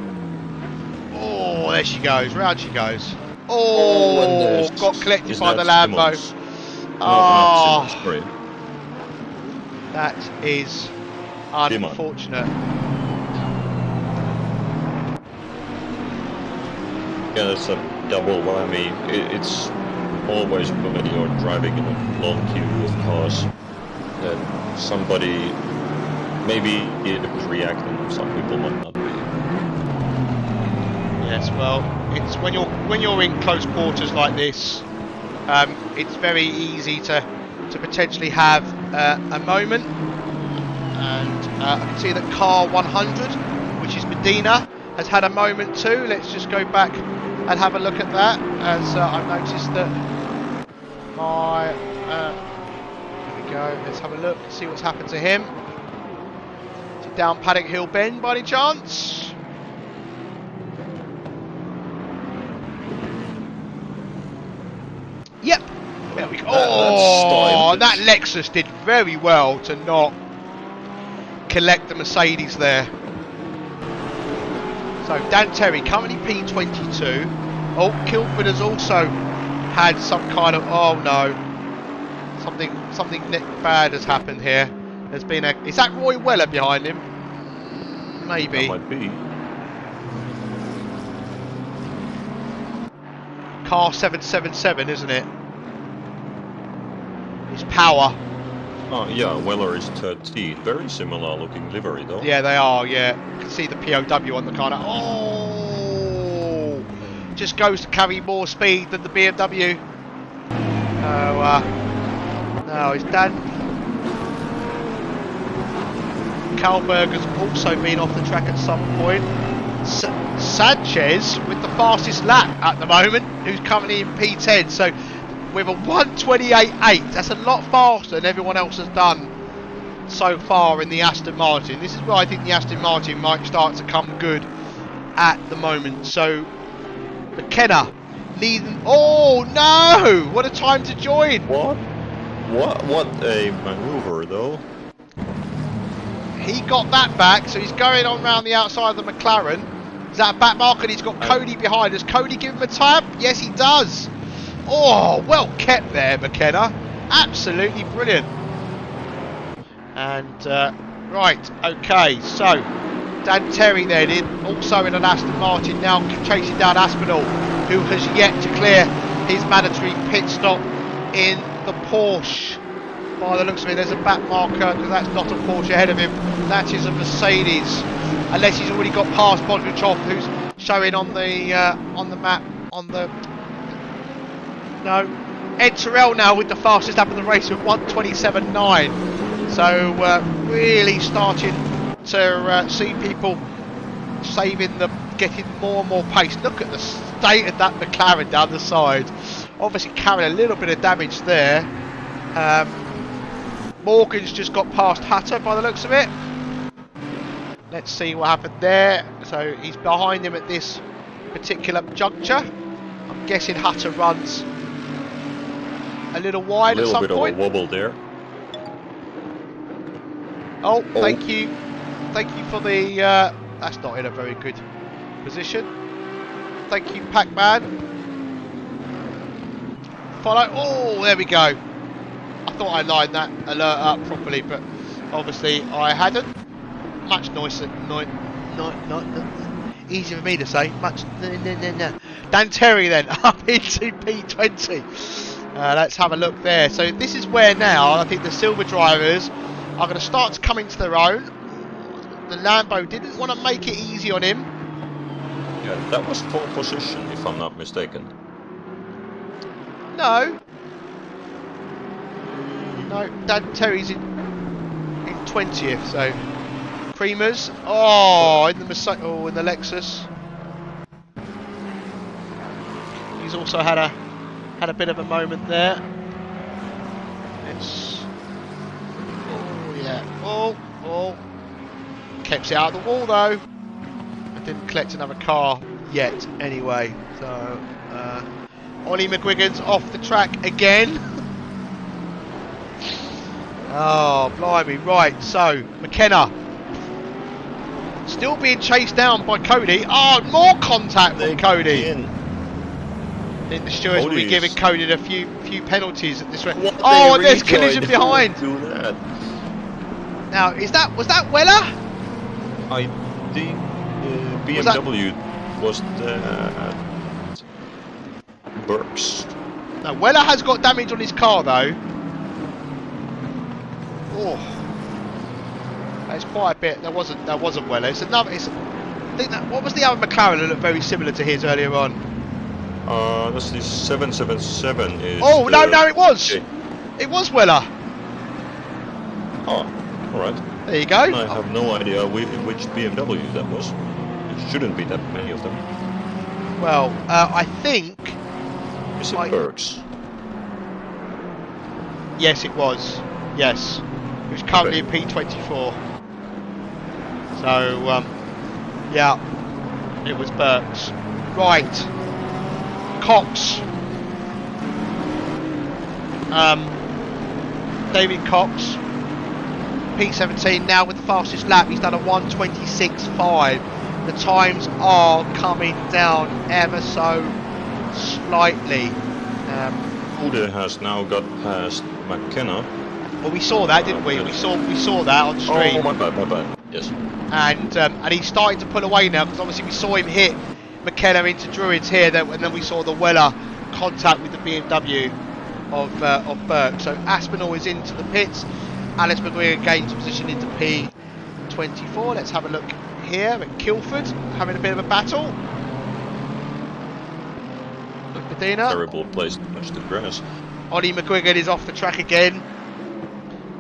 Oh, there she goes, round she goes. Oh, got collected by the Lambo. Oh, sorry. that is unfortunate. Yeah, that's a double whammy. It's always when you're driving in a long queue of cars that somebody maybe is reacting, some people might not be. Yes, well, it's when you're in close quarters like this, it's very easy to potentially have a moment. And I can see that car 100, which is Medina, has had a moment too. Let's just go back and have a look at that, as I've noticed that my there we go. Let's have a look, see what's happened to him. Is it down Paddock Hill Bend by any chance? Yep. There we go. Oh, that Lexus did very well to not collect the Mercedes there. So Dan Terry currently P22. Oh, Kilford has also had some kind of, oh no, something bad has happened here. There's been a, is that Roy Weller behind him? Maybe. That might be. Car 777, isn't it? It's Power. Oh yeah, Weller is 13. Very similar looking livery though. Yeah, they are, yeah. You can see the POW on the car now. Oh! Just goes to carry more speed than the BMW. No, it's Dan. Kalberg has also been off the track at some point. Sanchez with the fastest lap at the moment, who's currently in P10. So with a 1:28.8, that's a lot faster than everyone else has done so far in the Aston Martin. This is where I think the Aston Martin might start to come good at the moment. So McKenna leading. Oh no! What a time to join! What a maneuver though. He got that back, so he's going on round the outside of the McLaren. Is that a back mark? And he's got Cody behind. Does Cody give him a tab? Yes, he does. Oh, well kept there, McKenna. Absolutely brilliant. And, right, okay, so Dan Terry then also in an Aston Martin, now chasing down Aspinall, who has yet to clear his mandatory pit stop in the Porsche. By the looks of it, there's a back marker, because that's not a Porsche ahead of him. That is a Mercedes, unless he's already got past Bodvichov, who's showing on the map on the. No, Ed Terrell now with the fastest lap of the race with 1:27.9. So really starting to see people saving getting more and more pace. Look at this. devastated that McLaren down the side. Obviously carrying a little bit of damage there. Morgan's just got past Hutter by the looks of it. Let's see what happened there. So he's behind him at this particular juncture. I'm guessing Hutter runs a little wide at some point. A little bit of a wobble there. Oh, thank you for the. That's not in a very good position. Thank you, Pac-Man. Follow. Oh, there we go. I thought I lined that alert up properly, but obviously I hadn't. Much nicer. Easy for me to say. Much. No. Dan Terry then up into P20. Let's have a look there. So this is where now I think the silver drivers are going to start to come into their own. The Lambo didn't want to make it easy on him. Yeah, that was pole position, if I'm not mistaken. No, Dan Terry's in 20th. So Creamers. Oh, in the in the Lexus. He's also had a bit of a moment there. It's oh, kept it out of the wall though. I didn't collect another car yet anyway. So Ollie McGuigan's off the track again. Oh blimey, right, so McKenna still being chased down by Cody. Oh, more contact from Cody. I think the stewards will be giving Cody a few penalties at this rate. Oh, and there's collision behind. Do that. Now, was that Weller? I think BMW was Burks. No, Weller has got damage on his car though. Oh, that's quite a bit. That wasn't Weller. It's another. I think what was the other McLaren that looked very similar to his earlier on? That's the 777. Oh no, it was. Okay. It was Weller. Oh, all right. There you go. I have no idea which BMW that was. It shouldn't be that many of them. Well, I think. Is it Burks? Yes, it was. Yes, it was currently in P24. So, yeah, it was Burks. Right. Cox. David Cox. P17 now with the fastest lap. He's done a 1:26.5. The times are coming down ever so slightly. Ude has now got past McKenna. Well, we saw that, didn't we? We saw that on stream. Oh, my bad. Yes. And he's starting to pull away now because obviously we saw him hit McKenna into Druids here, and then we saw the Weller contact with the BMW of Burke. So Aspinall is into the pits. Alex McGuire gains position into P24. Let's have a look here at Kilford having a bit of a battle. Look, Medina. Terrible place to touch the grass. Ollie McGuigan is off the track again,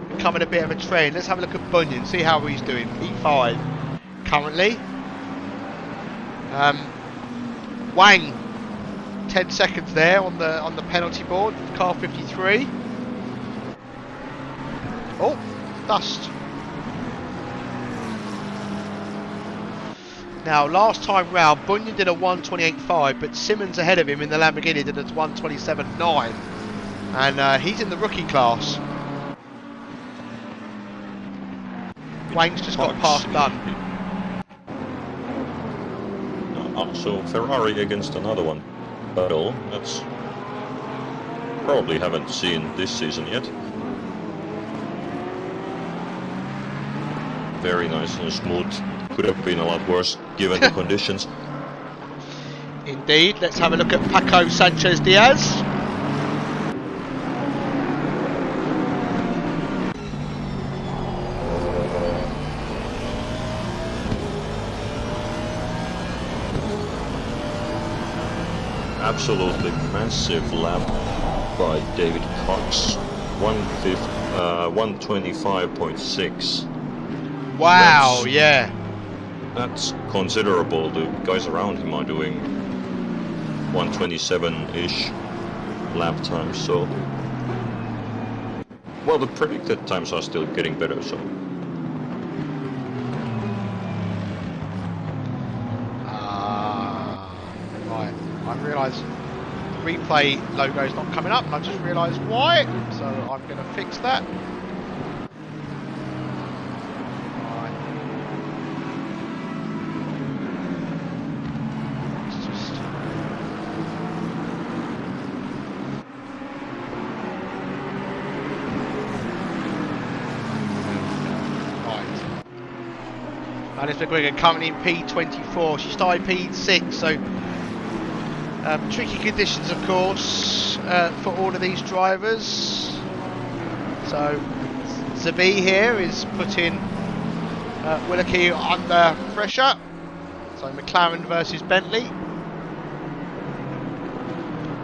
becoming a bit of a trend. Let's have a look at Bunyan, see how he's doing. P5 currently. Wang, 10 seconds there on the penalty board. Car 53. Oh, dust. Now, last time round, Bunyan did a 1:28.5, but Simmons ahead of him in the Lamborghini did a 1:27.9, and he's in the rookie class. Wang's just got past done. So Ferrari against another one. Battle. That's probably haven't seen this season yet. Very nice and smooth. Could have been a lot worse given the conditions. Indeed. Let's have a look at Paco Sanchez Diaz. Absolutely massive lap by David Cox. 125.6. Wow, yeah. That's considerable. The guys around him are doing 1:27-ish lap time, so... Well, the predicted times are still getting better, so... Right, I realise the replay logo is not coming up, and I just realised why, so I'm going to fix that. Right. It's just... Right. Alice McGuigan currently in P24. She started P6, so tricky conditions, of course, for all of these drivers. So Zabi here is putting Willoughby under pressure. So McLaren versus Bentley.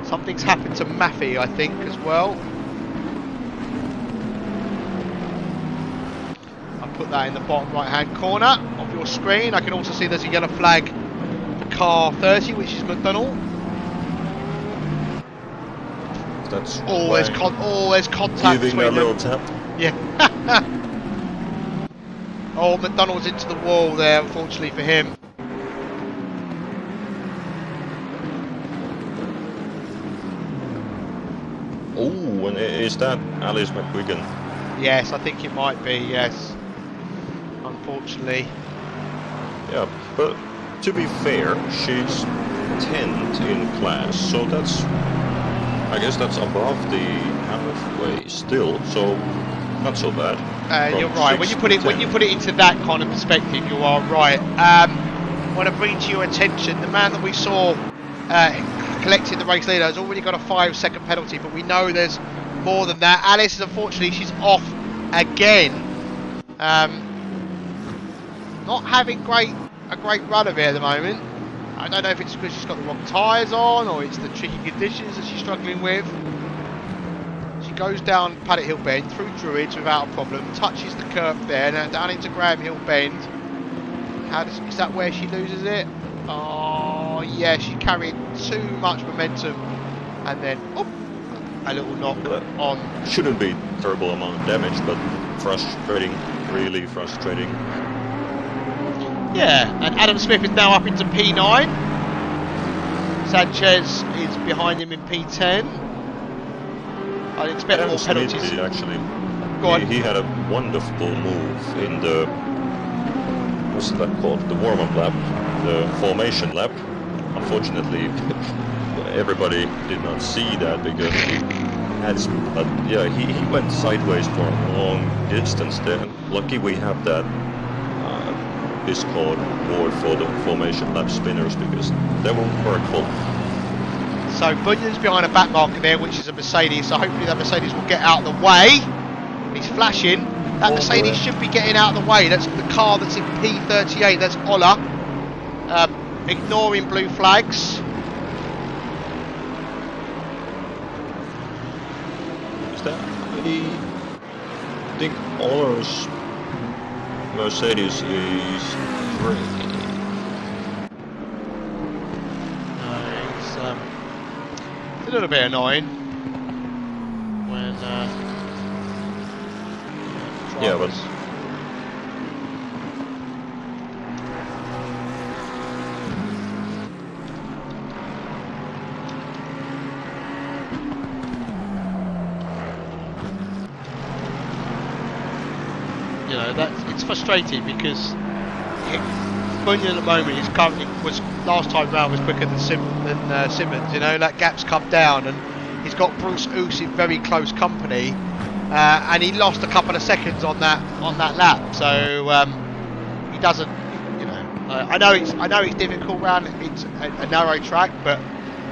Something's happened to Maffey, I think, as well. Put that in the bottom right hand corner of your screen. I can also see there's a yellow flag for car 30, which is McDonald. That's there's contact giving between a little them. tap. Yeah. Oh, McDonald's into the wall there, unfortunately for him. Oh, and is that Alice McGuigan? Yes, I think it might be, yes. Unfortunately. Yeah, but to be fair, she's 10th in class, so that's... I guess that's above the halfway still, so not so bad. You're right. When you put it into that kind of perspective, you are right. I want to bring to your attention the man that we saw collecting the race leader has already got a 5-second penalty, but we know there's more than that. Alice, unfortunately, she's off again. Not having a great run of it at the moment. I don't know if it's because she's got the wrong tyres on or it's the tricky conditions that she's struggling with. She goes down Paddock Hill Bend through Druids without a problem, touches the curve there, now down into Graham Hill Bend. Is that where she loses it? Oh yeah, she carried too much momentum and then a little knock on. Shouldn't be terrible amount of damage, but frustrating, really frustrating. Yeah, and Adam Smith is now up into P9. Sanchez is behind him in P10. I'd expect Adam more penalties. Smith, actually, Go on. he had a wonderful move in the, what's that called? The warm-up lap, the formation lap. Unfortunately, everybody did not see that because he had, but yeah, he went sideways for a long distance there. Lucky we have that Discord board for the formation lap spinners because they were workful. So Bunyan's behind a back marker there, which is a Mercedes, so hopefully that Mercedes will get out of the way. He's flashing. That Mercedes should be getting out of the way. That's the car that's in P38, that's Ola. Ignoring blue flags. Is that I think Ola's Mercedes is free. It's a little bit annoying when yeah, but you know, it's frustrating because Bunyan at the moment is currently last time round was quicker than Simmons. You know, that gap's come down, and he's got Bruce Oose in very close company, and he lost a couple of seconds on that lap. So he doesn't, you know. I know it's difficult round. It's a narrow track, but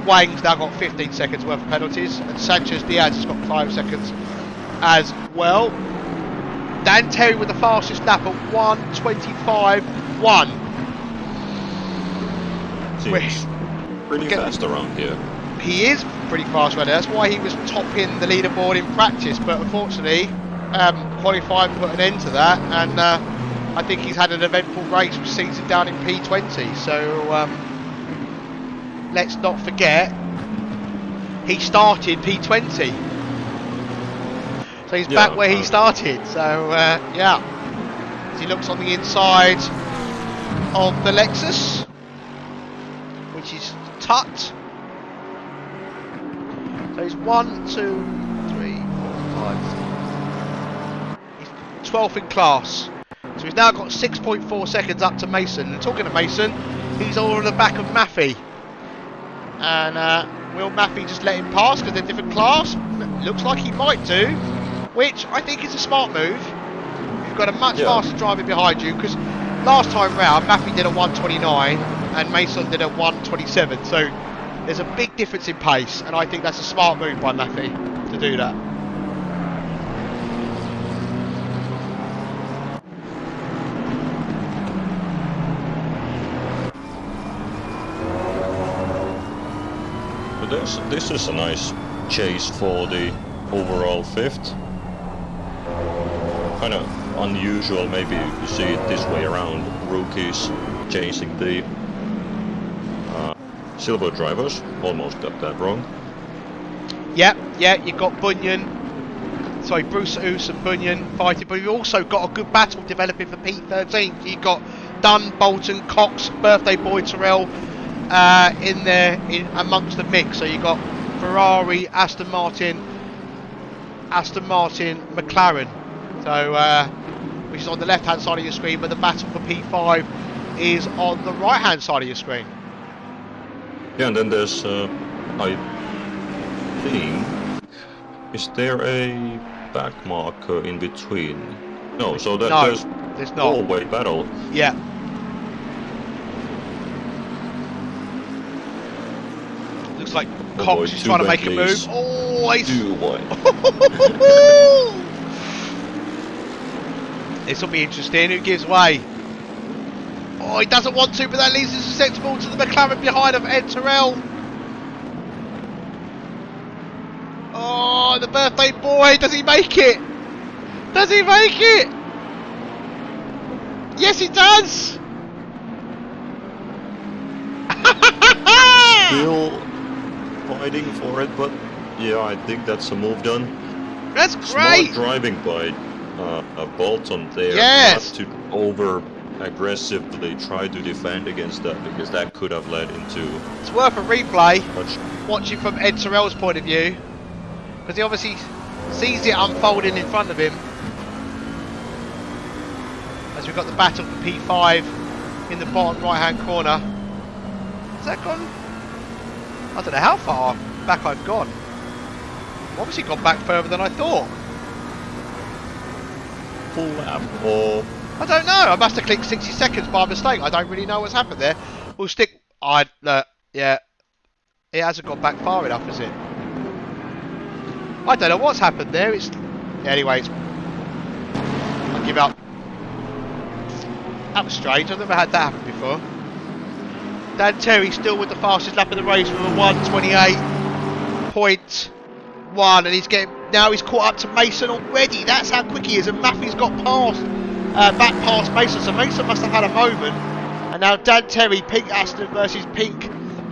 Wang's now got 15 seconds worth of penalties, and Sanchez Diaz has got 5 seconds as well. Dan Terry with the fastest lap at 1:25.1. seems pretty fast around here. He is pretty fast right there. That's why he was topping the leaderboard in practice, but unfortunately qualifying put an end to that, and I think he's had an eventful race which sees him down in P20. So let's not forget, he started P20. So he's back where he started. So, yeah. As he looks on the inside of the Lexus, which is Tut. So he's 1, 2, 3, 4, 5, 6. He's 12th in class. So he's now got 6.4 seconds up to Mason. And talking to Mason, he's all on the back of Maffey. And will Maffey just let him pass because they're different class? Looks like he might do, which I think is a smart move. You've got a much faster driver behind you, because last time round Maffey did a 129 and Mason did a 127. So there's a big difference in pace, and I think that's a smart move by Maffey to do that. This is a nice chase for the overall 5th. Kind of unusual, maybe you see it this way around. Rookies chasing the silver drivers. Almost got that wrong. Yeah, you've got Bruce Oos and Bunyan fighting, but you've also got a good battle developing for P13. You've got Dunn, Bolton, Cox, Birthday Boy Terrell in there amongst the mix. So you've got Ferrari, Aston Martin, McLaren. So which is on the left hand side of your screen, but the battle for P5 is on the right hand side of your screen. Yeah, and then there's I think, is there a back marker in between? No, so that there's not. All-way battle. Yeah. Looks like Cox is trying to make a move. Oh, he's... This will be interesting. Who gives way? Oh, he doesn't want to, but that leaves him susceptible to the McLaren behind of Ed Terrell. Oh, the birthday boy. Does he make it? Does he make it? Yes, he does. Still fighting for it, but yeah, I think that's a move done. That's great. Smart driving by Bolton there. Yes. Not to over aggressively try to defend against that, because that could have led into... It's worth a replay, watching from Ed Terrell's point of view, because he obviously sees it unfolding in front of him. As we've got the battle for P5 in the bottom right hand corner. Has that gone? I don't know how far back I've gone. I've obviously gone back further than I thought. Full lap or... I don't know. I must have clicked 60 seconds by mistake. I don't really know what's happened there. We'll stick... yeah. It hasn't gone back far enough, has it? I don't know what's happened there. It's... Anyway, I give up. That was strange. I've never had that happen before. Dan Terry still with the fastest lap of the race with a 1:28.1, and he's getting... Now he's caught up to Mason already. That's how quick he is, and Maffey's got past... back past Mason, so Mason must have had a moment. And now Dan Terry, Pink Aston versus Pink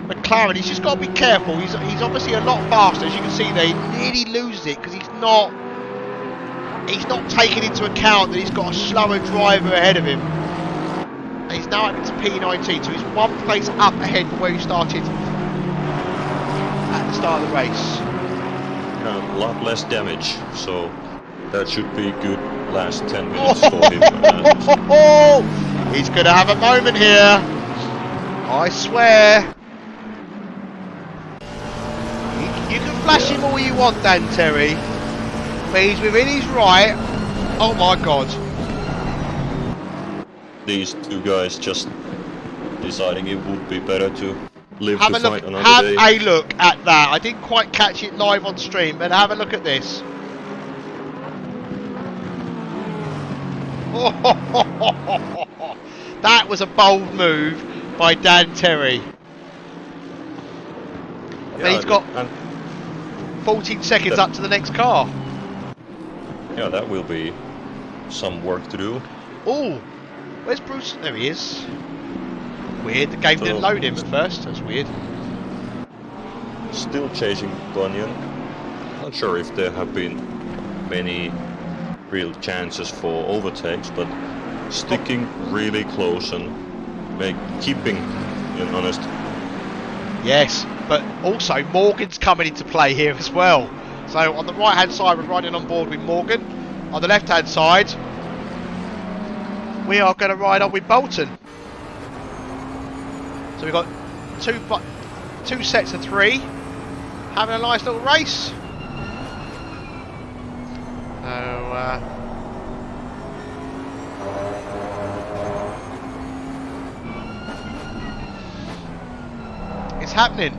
McLaren. He's just got to be careful. He's obviously a lot faster, as you can see there. He nearly loses it because he's not taking into account that he's got a slower driver ahead of him. And he's now up into P19, so he's one place up ahead from where he started at the start of the race. A lot less damage, so that should be good last 10 minutes for him. He's going to have a moment here. I swear. You can flash him all you want, Dan Terry, but he's within his right. Oh my God. These two guys just deciding it would be better to live have to a look, fight another have day. a look at that. I didn't quite catch it live on stream, but have a look at this. That was a bold move by Dan Terry. Yeah, and he's got 14 seconds up to the next car. Yeah, that will be some work to do. Oh, where's Bruce? There he is. Weird, the game didn't load him at first. That's weird. still chasing Bunyan. Not sure if there have been many real chances for overtakes, but sticking really close and keeping honest. Yes, but also Morgan's coming into play here as well. So on the right hand side we're riding on board with Morgan. On the left hand side we are going to ride on with Bolton. So we've got two sets of 3 having a nice little race. So it's happening.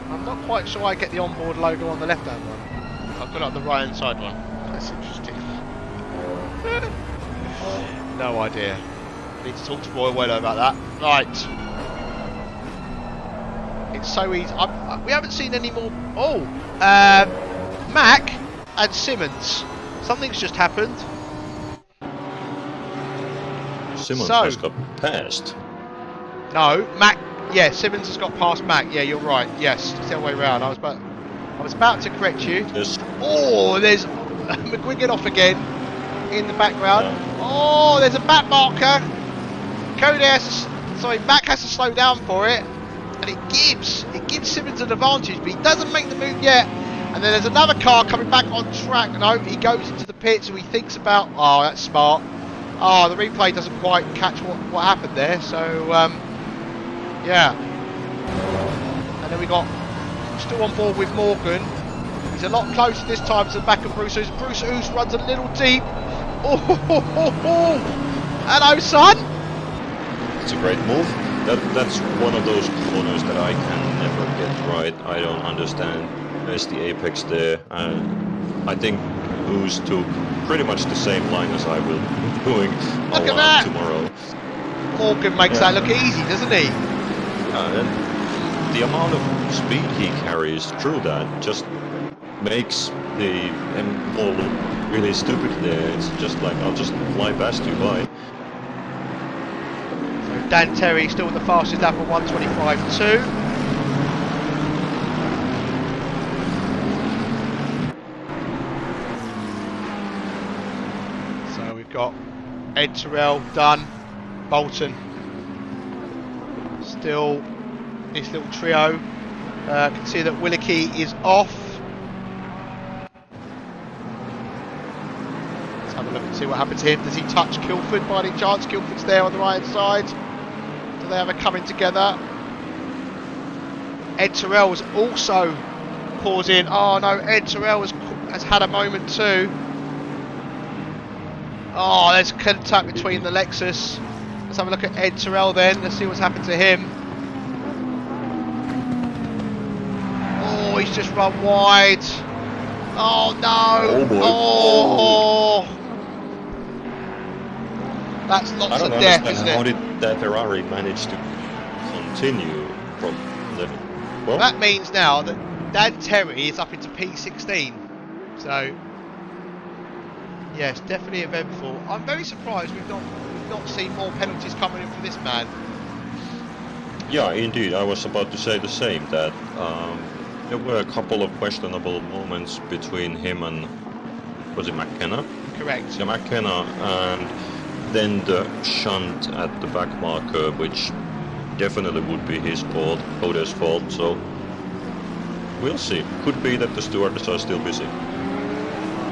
I'm not quite sure I get the onboard logo on the left hand one. I've got it on the right hand side one. That's interesting. No idea. Need to talk to Roy Weller about that. Right. It's so easy. We haven't seen any more. Oh, Mac and Simmons. Something's just happened. Simmons has got passed. No, Mac. Yeah, Simmons has got past Mac. Yeah, you're right. Yes, it's the other way around. I was about to correct you. Yes. Oh, there's McGuigan off again in the background. Oh, there's a back marker. Mac has to slow down for it, and it gives Simmons an advantage, but he doesn't make the move yet. And then there's another car coming back on track. No, he goes into the pits and he thinks about. Oh, that's smart. Oh, the replay doesn't quite catch what happened there. So yeah. And then we got still on board with Morgan. He's a lot closer this time to the back of Bruce Oos. Bruce Oos runs a little deep. Oh, hello, son. It's a great move. That's one of those corners that I can never get right. I don't understand. There's the apex there. I think Oos took pretty much the same line as I will be doing Look at that. Tomorrow. Morgan makes that look easy, doesn't he? And the amount of speed he carries through that just makes the M4 look really stupid there. It's just like, I'll just fly past you, bye. So Dan Terry still the fastest lap on 1:25.2. So we've got Ed Terrell done, Bolton still this little trio. Can see that Willicke is off. Let's have a look and see what happens here. Does he touch Kilford by any chance? Kilford's there on the right hand side. Do they have a coming together? Ed Terrell was also pausing. Oh no, Ed Terrell has had a moment too. Oh, there's contact between the Lexus. Let's have a look at Ed Terrell then. Let's see what's happened to him. Oh, he's just run wide. Oh no. Oh. That's lots of death, isn't it? How did that Ferrari manage to continue from the... Well, that means now that Dan Terry is up into P16. So, yes, definitely eventful. I'm very surprised we've not seen more penalties coming in for this man. yeah, indeed. I was about to say the same, that there were a couple of questionable moments between him and... Was it McKenna? Correct. Yeah, McKenna, and then the shunt at the back marker, which definitely would be his fault, Coda's fault, so we'll see. Could be that the stewards are still busy.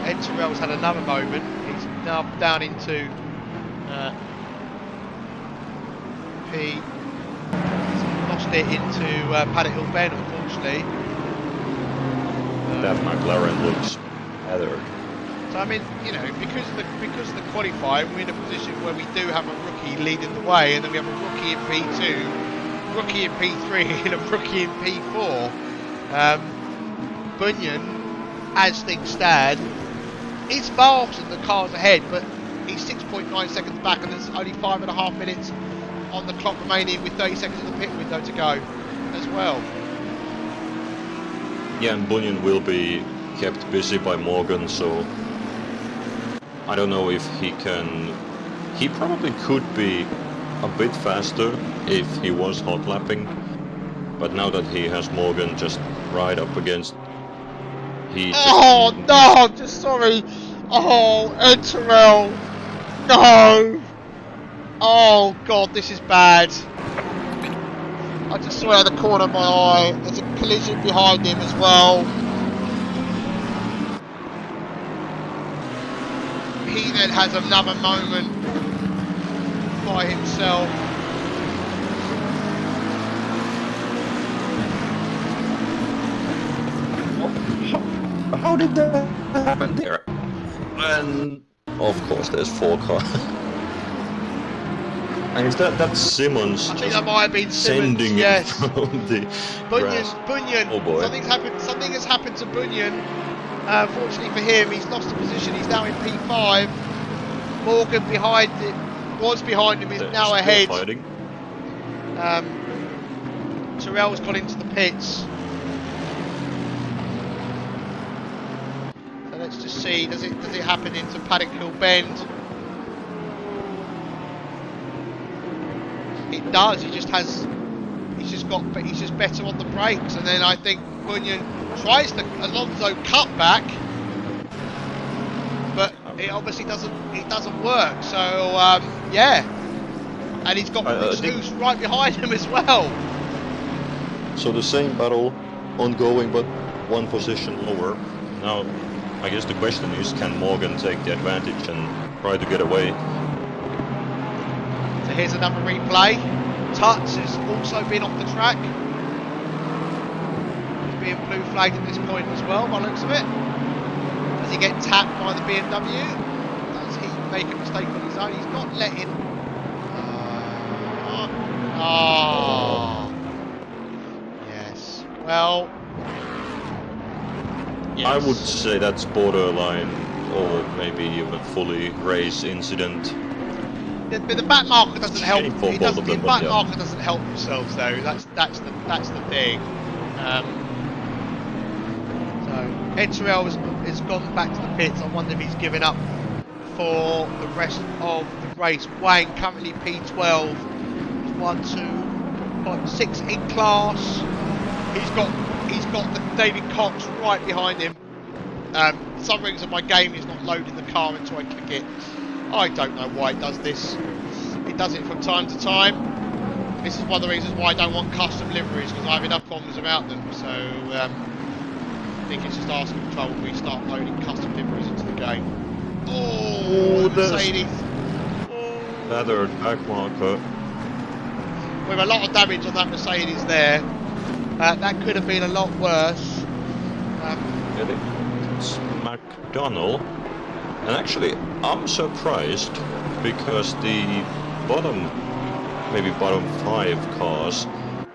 Ed Terrell's had another moment. He's now down into P. He's lost it into Paddock Hill Bend, unfortunately. That McLaren looks feathered. So I mean, you know, because of the qualifying, we're in a position where we do have a rookie leading the way, and then we have a rookie in P2, rookie in P3, and a rookie in P4. Bunyan, as things stand, is faster than the cars ahead, but he's 6.9 seconds back, and there's only 5.5 minutes on the clock remaining, with 30 seconds of the pit window to go as well. Yeah, and Bunyan will be kept busy by Morgan, so I don't know if he can... He probably could be a bit faster if he was hot lapping, But now that he has Morgan just right up against, he just Oh no, I'm just sorry. Oh, Ed Terrell. No. Oh god, this is bad. I just saw out of the corner of my eye. There's a collision behind him as well. He then has another moment by himself. How did that happen there? And of course, there's 4 cars. And is that's Simmons I think just that might have been Simmons, sending yes. it from the grass? Bunyan. Oh boy. Something has happened to Bunyan. Fortunately for him, he's lost the position. He's now in P5. Morgan behind it, was behind him, is They're now still ahead. Fighting. Terrell's gone into the pits. So let's just see. Does it happen into Paddock Hill Bend? It does. He's just better on the brakes, and then I think Bunyan tries the Alonso cutback, but it obviously doesn't work. So yeah, and he's got who's right behind him as well. So the same battle ongoing, but 1 position lower. Now, I guess the question is, can Morgan take the advantage and try to get away? So here's another replay. Tuts has also been off the track. He's being blue flagged at this point as well, by the looks of it. Does he get tapped by the BMW? Does he make a mistake on his own? He's not letting... Yes. Well... Yes. I would say that's borderline, or maybe even fully race incident. The back marker doesn't help. Shameful He both doesn't, of the them, but back yeah. marker doesn't help themselves though. That's the thing. So Ed Terrell has gone back to the pits. I wonder if he's given up for the rest of the race. Wayne currently P12. 1, 2, 5, 6 in class. He's got the David Cox right behind him. Some reasons of my game is not loading the car until I click it. I don't know why it does this. It does it from time to time. This is one of the reasons why I don't want custom liveries, because I have enough problems about them. So I think it's just asking for trouble when we start loading custom liveries into the game. Oh, the Mercedes. Feathered back marker. With a lot of damage on that Mercedes there. That could have been a lot worse. It's McDonnell. And actually, I'm surprised because the bottom 5 cars,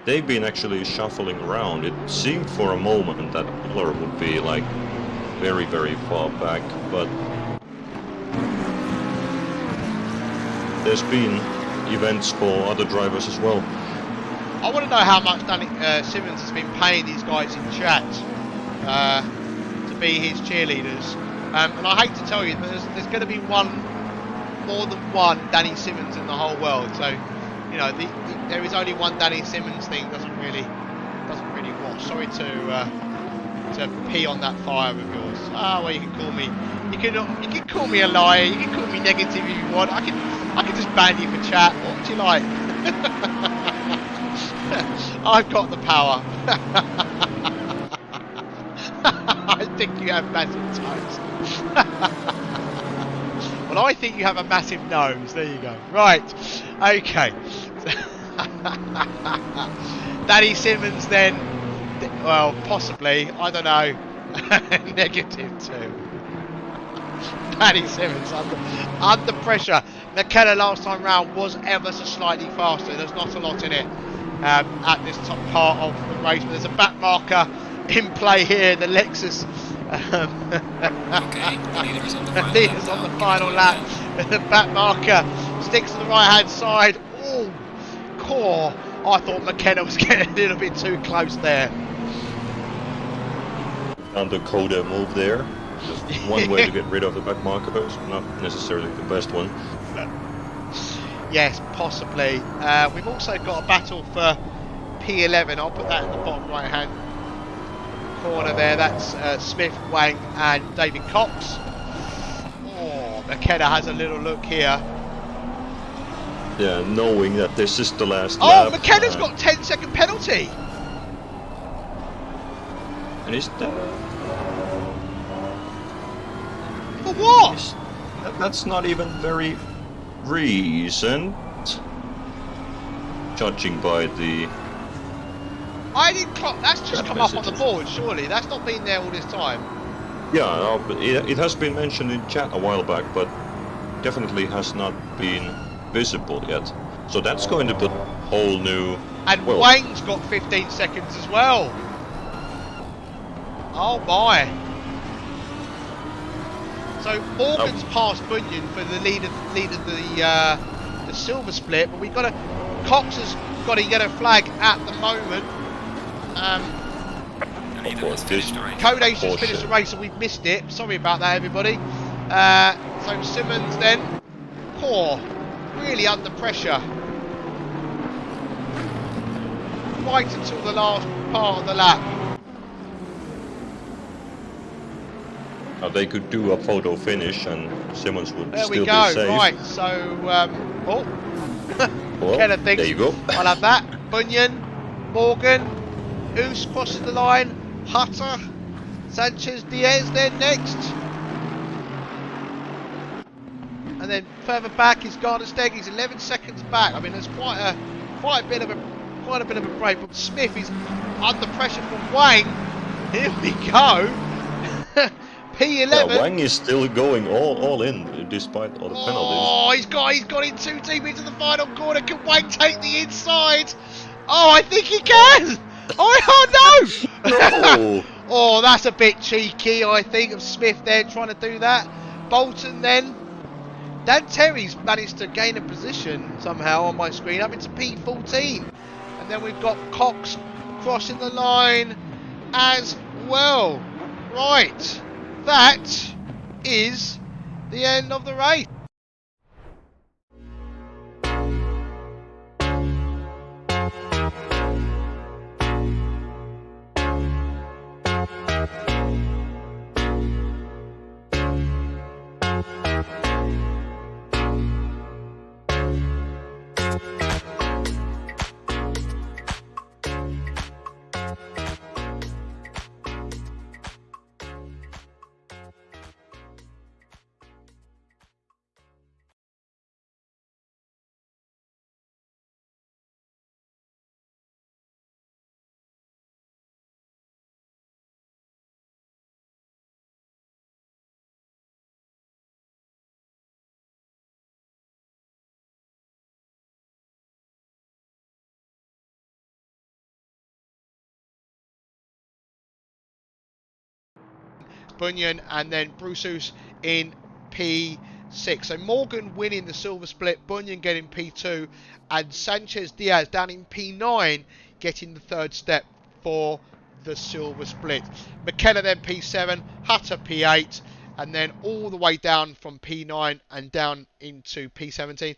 they've been actually shuffling around. It seemed for a moment that Miller would be like very, very far back, but there's been events for other drivers as well. I want to know how much Danny Simmons has been paying these guys in chat to be his cheerleaders. And I hate to tell you, but there's going to be more than one Danny Simmons in the whole world. So, you know, there is only one Danny Simmons thing. Doesn't really wash. Sorry to pee on that fire of yours. Well, you can call me. You can call me a liar. You can call me negative if you want. I can just ban you for chat. What would you like? I've got the power. I think you have massive toes. Well, I think you have a massive nose. There you go. Right. Okay. Danny Simmons then. Well, possibly. I don't know. -2. Danny Simmons under pressure. McKenna last time round was ever so slightly faster. There's not a lot in it at this top part of the race, but there's a back marker in play here. The Lexus leaders on the final lap. The back marker sticks to the right hand side. Oh, core. I thought McKenna was getting a little bit too close there. Undercoder move there. Just one way to get rid of the back markers, not necessarily the best one. Yes, possibly. We've also got a battle for P11. I'll put that in the bottom right-hand corner there. That's Smith, Wang, and David Cox. Oh, McKenna has a little look here. Yeah, knowing that this is the last Oh, lap. McKenna's got 10-second penalty. And is that... For what? That's not even very recent, judging by the... I didn't clock. That's just come up on the board, surely. That's not been there all this time. Yeah, no, but it has been mentioned in chat a while back, but definitely has not been visible yet. So that's going to put whole new... And Wang's got 15 seconds as well. Oh my. So Morgan's passed Bunyan for the lead of the silver split, but we've got Cox has got a yellow flag at the moment. Code's just finished the race and we've missed it. Sorry about that, everybody. So Simmons then, really under pressure. Right until the last part of the lap. They could do a photo finish and Simmons would There still we go. be safe. Right, so well, Kenna thinks there you go. I'll have that. Bunyan, Morgan, Oos crosses the line, Hutter, Sanchez Diaz then next. And then further back is Gardensteg. He's 11 seconds back. I mean, there's quite a bit of a break. But Smith is under pressure from Wang. Here we go. P11. Yeah, Wang is still going all in despite all the penalties. Oh, he's got in too deep into the final corner. Can Wang take the inside? Oh, I think he can. Oh no! No. Oh, that's a bit cheeky, I think, of Smith there trying to do that. Bolton then. Dan Terry's managed to gain a position somehow on my screen up into P14. And then we've got Cox crossing the line as well. Right, that is the end of the race. Bunyan and then Bruceus in P6. So Morgan winning the silver split, Bunyan getting P2, and Sanchez Diaz down in P9 getting the third step for the silver split. McKenna then P7, Hutter P8, and then all the way down from P9 and down into P17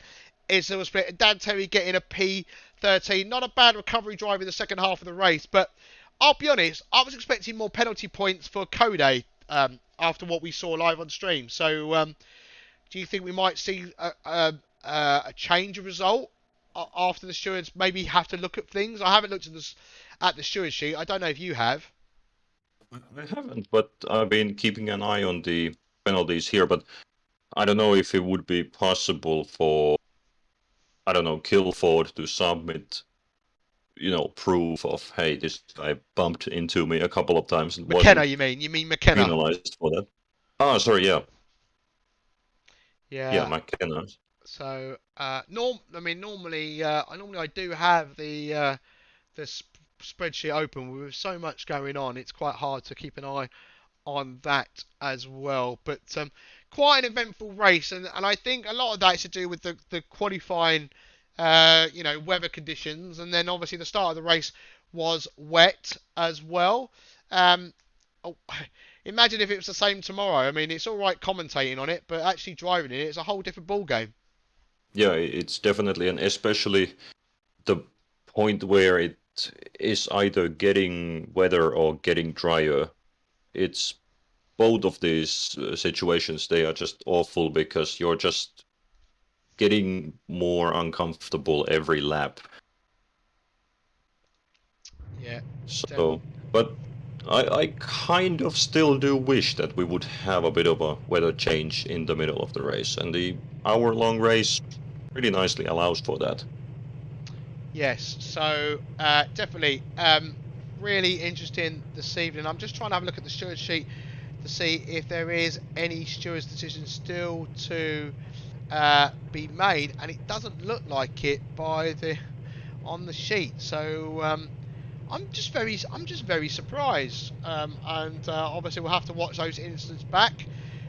is silver split. And Dan Terry getting a P13. Not a bad recovery drive in the second half of the race, but I'll be honest, I was expecting more penalty points for Code after what we saw live on stream. So do you think we might see a change of result after the stewards maybe have to look at things? I haven't looked at the steward sheet. I don't know if you have. I haven't, but I've been keeping an eye on the penalties here, but I don't know if it would be possible for, I don't know, Kilford to submit, proof of, hey, this guy bumped into me a couple of times and McKenna, you mean? You mean McKenna? Penalized for that. Oh, sorry, yeah. Yeah. Yeah, McKenna. So, normally I do have the spreadsheet open. With so much going on, it's quite hard to keep an eye on that as well. But quite an eventful race, and I think a lot of that is to do with the qualifying, weather conditions, and then obviously the start of the race was wet as well. Imagine if it was the same tomorrow. I mean, it's all right commentating on it, but actually driving it, it's a whole different ball game. Yeah, it's definitely, and especially the point where it is either getting wetter or getting drier. It's both of these situations. They are just awful because you're just getting more uncomfortable every lap. Yeah. So, but I kind of still do wish that we would have a bit of a weather change in the middle of the race, and the hour-long race pretty nicely allows for that. Yes. So definitely, really interesting this evening. I'm just trying to have a look at the steward sheet to see if there is any steward's decision still to be made, and it doesn't look like it on the sheet. So I'm just very surprised, and obviously we'll have to watch those incidents back,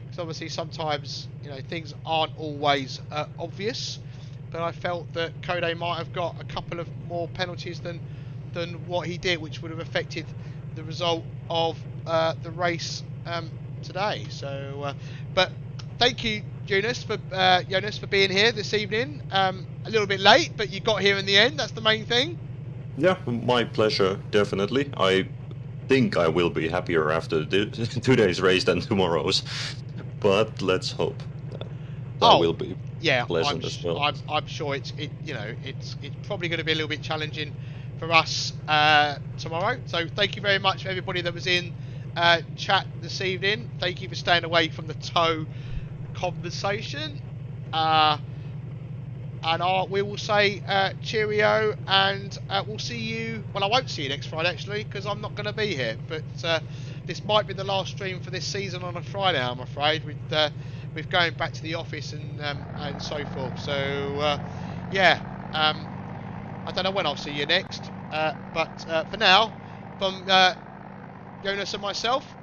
because obviously sometimes things aren't always obvious. But I felt that Kode might have got a couple of more penalties than what he did, which would have affected the result of the race today. So, but thank you, Jonas, for being here this evening. A little bit late, but you got here in the end. That's the main thing. Yeah, my pleasure, definitely. I think I will be happier after today's race than tomorrow's, but let's hope that Oh, will be yeah, pleasant as well. I'm sure it's probably going to be a little bit challenging for us tomorrow. So thank you very much for everybody that was in chat this evening. Thank you for staying away from the toe conversation. And we will say cheerio, and we'll see you. Well, I won't see you next Friday actually, because I'm not going to be here. But this might be the last stream for this season on a Friday, I'm afraid, with going back to the office and so forth. So yeah, I don't know when I'll see you next. But for now, from Jonas and myself,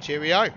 cheerio.